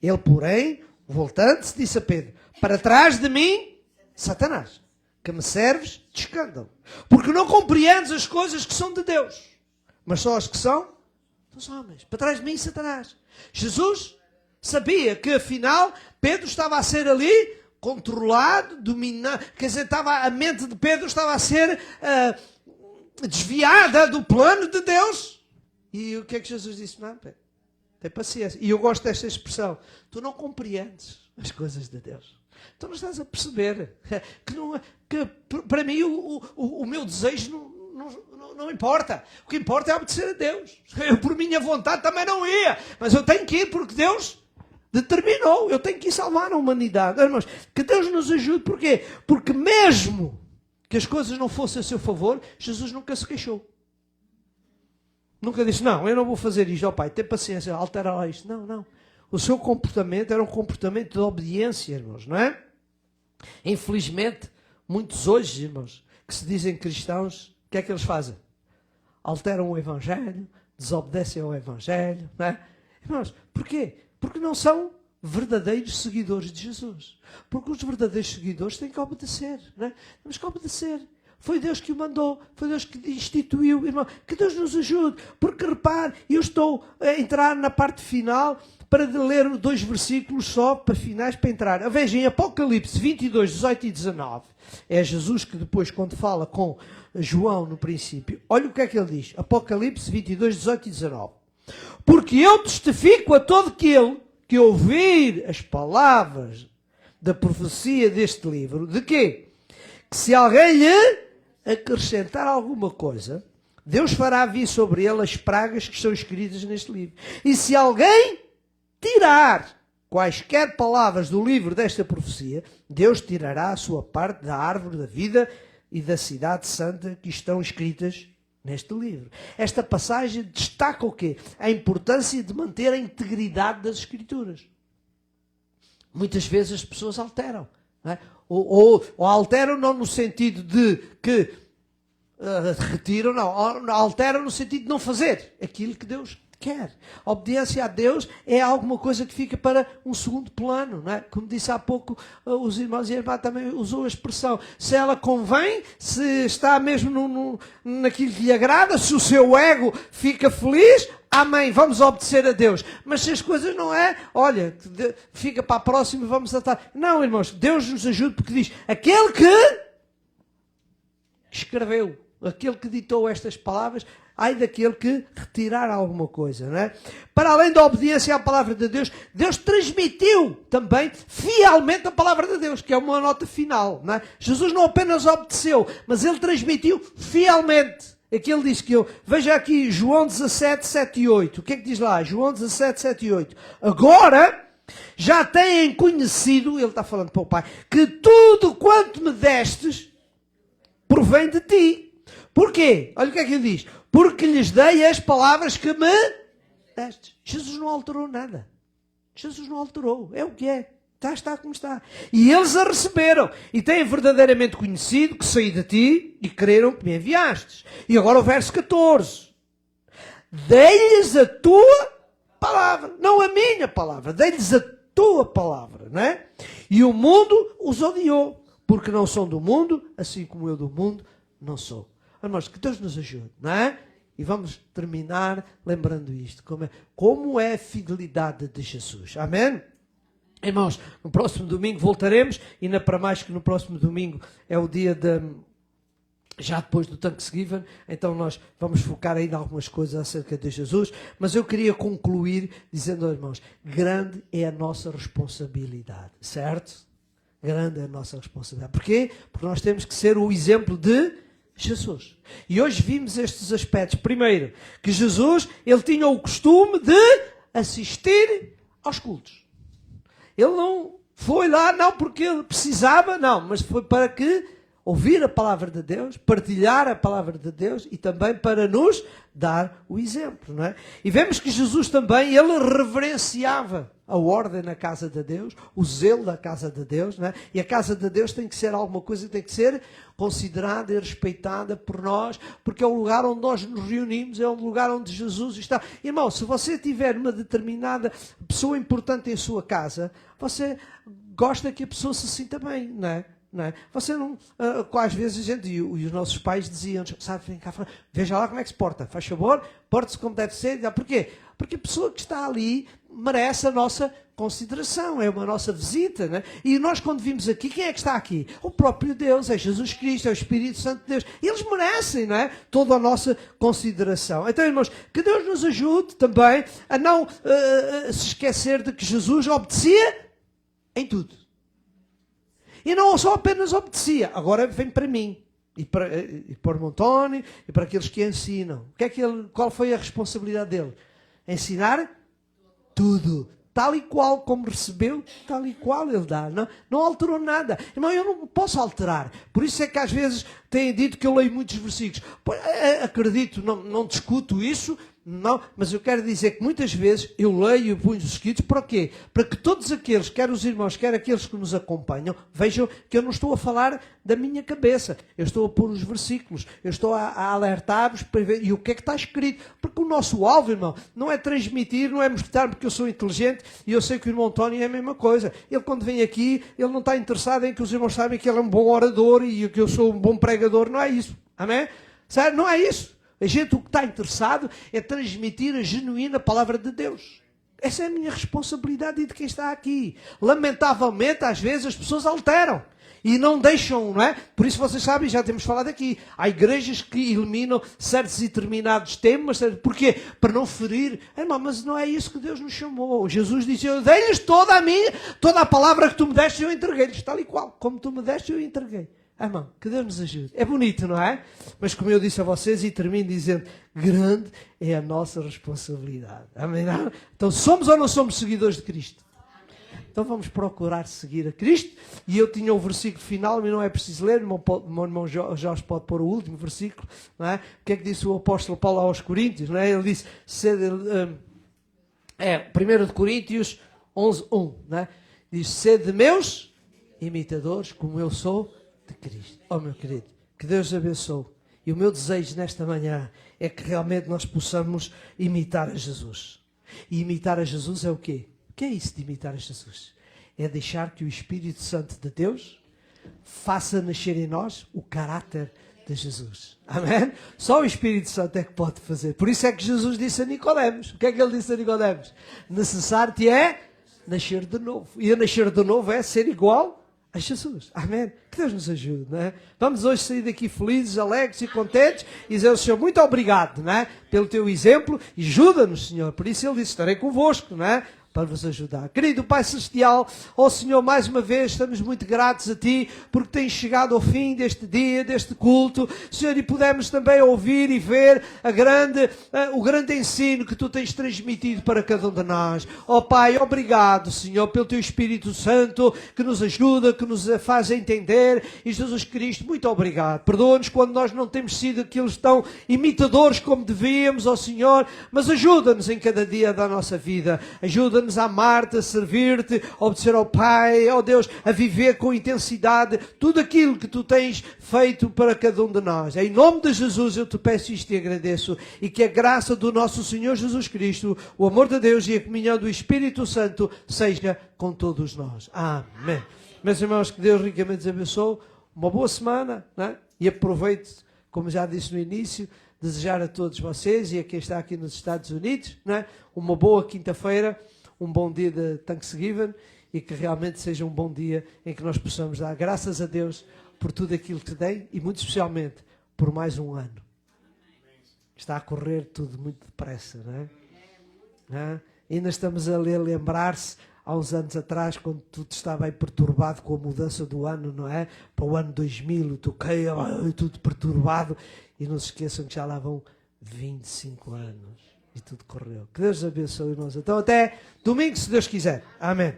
Ele, porém, voltando-se, disse a Pedro, para trás de mim, Satanás, que me serves de escândalo. Porque não compreendes as coisas que são de Deus, mas só as que são dos homens. Para trás de mim, Satanás. Jesus sabia que, afinal, Pedro estava a ser ali controlado, dominado. Quer dizer, a mente de Pedro estava a ser desviada do plano de Deus. E o que é que Jesus disse? Não, Pedro, tem paciência. E eu gosto desta expressão. Tu não compreendes as coisas de Deus. Tu não estás a perceber que para mim o meu desejo não importa. O que importa é obedecer a Deus. Eu, por minha vontade, também não ia. Mas eu tenho que ir porque Deus determinou. Eu tenho que ir salvar a humanidade. Irmãos, que Deus nos ajude. Porquê? Porque mesmo que as coisas não fossem a seu favor, Jesus nunca se queixou. Nunca disse, não, eu não vou fazer isto. Ó Pai, tem paciência, altera lá isto. Não, não. O seu comportamento era um comportamento de obediência, irmãos, não é? Infelizmente, muitos hoje, irmãos, que se dizem cristãos, o que é que eles fazem? Alteram o Evangelho, desobedecem ao Evangelho, não é? Irmãos, porquê? Porque não são verdadeiros seguidores de Jesus. Porque os verdadeiros seguidores têm que obedecer, não é? Temos que obedecer. Foi Deus que o mandou, foi Deus que instituiu, irmão. Que Deus nos ajude, porque repare, eu estou a entrar na parte final para ler 2 versículos só para finais, para entrar. Vejam, em Apocalipse 22, 18 e 19, é Jesus que depois, quando fala com João no princípio, olha o que é que ele diz. Apocalipse 22, 18 e 19. Porque eu testifico a todo aquele que ouvir as palavras da profecia deste livro, de quê? Que se alguém lhe acrescentar alguma coisa, Deus fará vir sobre ele as pragas que estão escritas neste livro. E se alguém tirar quaisquer palavras do livro desta profecia, Deus tirará a sua parte da árvore da vida e da cidade santa que estão escritas neste livro. Esta passagem destaca o quê? A importância de manter a integridade das Escrituras. Muitas vezes as pessoas alteram, não é? Ou alteram não no sentido de que retiram, não. Alteram no sentido de não fazer aquilo que Deus quer. A obediência a Deus é alguma coisa que fica para um segundo plano, não é? Como disse há pouco, os irmãos e a irmã também usou a expressão. Se ela convém, se está mesmo naquilo que lhe agrada, se o seu ego fica feliz, amém, vamos obedecer a Deus. Mas se as coisas não é, olha, fica para a próxima, vamos atar. Não, irmãos, Deus nos ajuda porque diz, aquele que escreveu, aquele que ditou estas palavras, ai daquele que retirar alguma coisa, não é? Para além da obediência à palavra de Deus, Deus transmitiu também fielmente a palavra de Deus, que é uma nota final, não é? Jesus não apenas obedeceu, mas ele transmitiu fielmente. Aqui ele diz que veja aqui João 17, 7 e 8. O que é que diz lá? João 17, 7 e 8. Agora já têm conhecido, ele está falando para o Pai, que tudo quanto me destes provém de ti. Porquê? Olha o que é que ele diz. Porque lhes dei as palavras que me destes. Jesus não alterou nada. Jesus não alterou. É o que é. Está como está. E eles a receberam. E têm verdadeiramente conhecido que saí de ti e creram que me enviastes. E agora o verso 14. Dei-lhes a tua palavra. Não a minha palavra. Dei-lhes a tua palavra. Não é? E o mundo os odiou. Porque não são do mundo, assim como eu do mundo não sou. Irmãos, que Deus nos ajude, não é? E vamos terminar lembrando isto. Como é a fidelidade de Jesus. Amém? Irmãos, no próximo domingo voltaremos. E ainda para mais que no próximo domingo é o dia já depois do Thanksgiving. Então nós vamos focar ainda algumas coisas acerca de Jesus. Mas eu queria concluir dizendo, irmãos, grande é a nossa responsabilidade. Certo? Grande é a nossa responsabilidade. Porquê? Porque nós temos que ser o exemplo de Jesus. E hoje vimos estes aspectos. Primeiro, que Jesus, ele tinha o costume de assistir aos cultos. Ele não foi lá, não porque ele precisava, não, mas foi para que ouvir a palavra de Deus, partilhar a palavra de Deus e também para nos dar o exemplo, não é? E vemos que Jesus também, ele reverenciava a ordem na casa de Deus, o zelo da casa de Deus, não é? E a casa de Deus tem que ser alguma coisa que tem que ser considerada e respeitada por nós, porque é o lugar onde nós nos reunimos, é o lugar onde Jesus está. Irmão, se você tiver uma determinada pessoa importante em sua casa, você gosta que a pessoa se sinta bem, não é? Não é? Você não, às vezes a gente, e os nossos pais diziam, sabe, vem cá fora, veja lá como é que se porta, faz favor, porte-se como deve ser. Porquê? Porque a pessoa que está ali merece a nossa consideração, é uma nossa visita, não é? E nós quando vimos aqui, quem é que está aqui? O próprio Deus, é Jesus Cristo, é o Espírito Santo de Deus. E eles merecem, não é? Toda a nossa consideração. Então, irmãos, que Deus nos ajude também a não se esquecer de que Jesus obedecia em tudo. E não só apenas obedecia, agora vem para mim, e para o irmão António, e para aqueles que ensinam. Qual foi a responsabilidade dele? Ensinar tudo. Tal e qual como recebeu, tal e qual ele dá. Não alterou nada. Irmão, eu não posso alterar. Por isso é que às vezes têm dito que eu leio muitos versículos. Acredito, não discuto isso. Não, mas eu quero dizer que muitas vezes eu leio e ponho os escritos para quê? Para que todos aqueles, quer os irmãos, quer aqueles que nos acompanham, vejam que eu não estou a falar da minha cabeça. Eu estou a pôr os versículos, eu estou a alertar-vos para ver e o que é que está escrito. Porque o nosso alvo, irmão, não é transmitir, não é mostrar porque eu sou inteligente e eu sei que o irmão António é a mesma coisa. Ele quando vem aqui, ele não está interessado em que os irmãos saibam que ele é um bom orador e que eu sou um bom pregador. Não é isso. Amém? Sério? Não é isso. A gente o que está interessado é transmitir a genuína palavra de Deus. Essa é a minha responsabilidade e de quem está aqui. Lamentavelmente, às vezes, as pessoas alteram. E não deixam, não é? Por isso vocês sabem, já temos falado aqui. Há igrejas que eliminam certos e determinados temas. Porquê? Para não ferir. Irmão, mas não é isso que Deus nos chamou. Jesus disse, eu dei-lhes toda a palavra que tu me deste, eu entreguei-lhes. Tal e qual. Como tu me deste, eu entreguei. Irmão, que Deus nos ajude. É bonito, não é? Mas como eu disse a vocês e termino dizendo, grande é a nossa responsabilidade. Amém? Então somos ou não somos seguidores de Cristo? Então vamos procurar seguir a Cristo. E eu tinha o versículo final, mas não é preciso ler. O meu irmão Jorge pode pôr o último versículo. Não é? O que é que disse o apóstolo Paulo aos Coríntios? Não é? Ele disse, 1 de Coríntios 11:1. Não é? Diz, sede meus imitadores, como eu sou de Cristo. Oh, meu querido, que Deus abençoe. E o meu desejo nesta manhã é que realmente nós possamos imitar a Jesus. E imitar a Jesus é o quê? O que é isso de imitar a Jesus? É deixar que o Espírito Santo de Deus faça nascer em nós o caráter de Jesus. Amém? Só o Espírito Santo é que pode fazer. Por isso é que Jesus disse a Nicodemos. O que é que ele disse a Nicodemos? Necessário-te é nascer de novo. E a nascer de novo é ser igual a Jesus. Amém? Que Deus nos ajude, não é? Vamos hoje sair daqui felizes, alegres e contentes e dizer ao Senhor, muito obrigado, não é? Pelo teu exemplo e ajuda-nos, Senhor. Por isso ele disse, estarei convosco, não é? Para vos ajudar. Querido Pai Celestial, ó Senhor, mais uma vez estamos muito gratos a Ti, porque tens chegado ao fim deste dia, deste culto, Senhor, e pudemos também ouvir e ver o grande ensino que Tu tens transmitido para cada um de nós. Ó Pai, obrigado, Senhor, pelo Teu Espírito Santo, que nos ajuda, que nos faz entender, e Jesus Cristo, muito obrigado. Perdoa-nos quando nós não temos sido aqueles tão imitadores como devíamos, ó Senhor, mas ajuda-nos em cada dia da nossa vida. Ajuda-nos a amar-te, a servir-te, a obedecer ao Pai, ó Deus, a viver com intensidade tudo aquilo que Tu tens feito para cada um de nós. Em nome de Jesus eu Te peço isto e agradeço, e que a graça do nosso Senhor Jesus Cristo, o amor de Deus e a comunhão do Espírito Santo seja com todos nós. Amém. Meus irmãos, que Deus ricamente os abençoe. Uma boa semana, né? E aproveite, como já disse no início, desejar a todos vocês e a quem está aqui nos Estados Unidos, né? Uma boa quinta-feira, um bom dia de Thanksgiving, e que realmente seja um bom dia em que nós possamos dar graças a Deus por tudo aquilo que tem e muito especialmente por mais um ano. Está a correr tudo muito depressa, não é? Ainda estamos a lembrar-se há uns anos atrás, quando tudo estava aí perturbado com a mudança do ano, não é? Para o ano 2000, tudo perturbado, e não se esqueçam que já lá vão 25 anos. E tudo correu. Que Deus abençoe, irmãos. Então até domingo, se Deus quiser. Amém.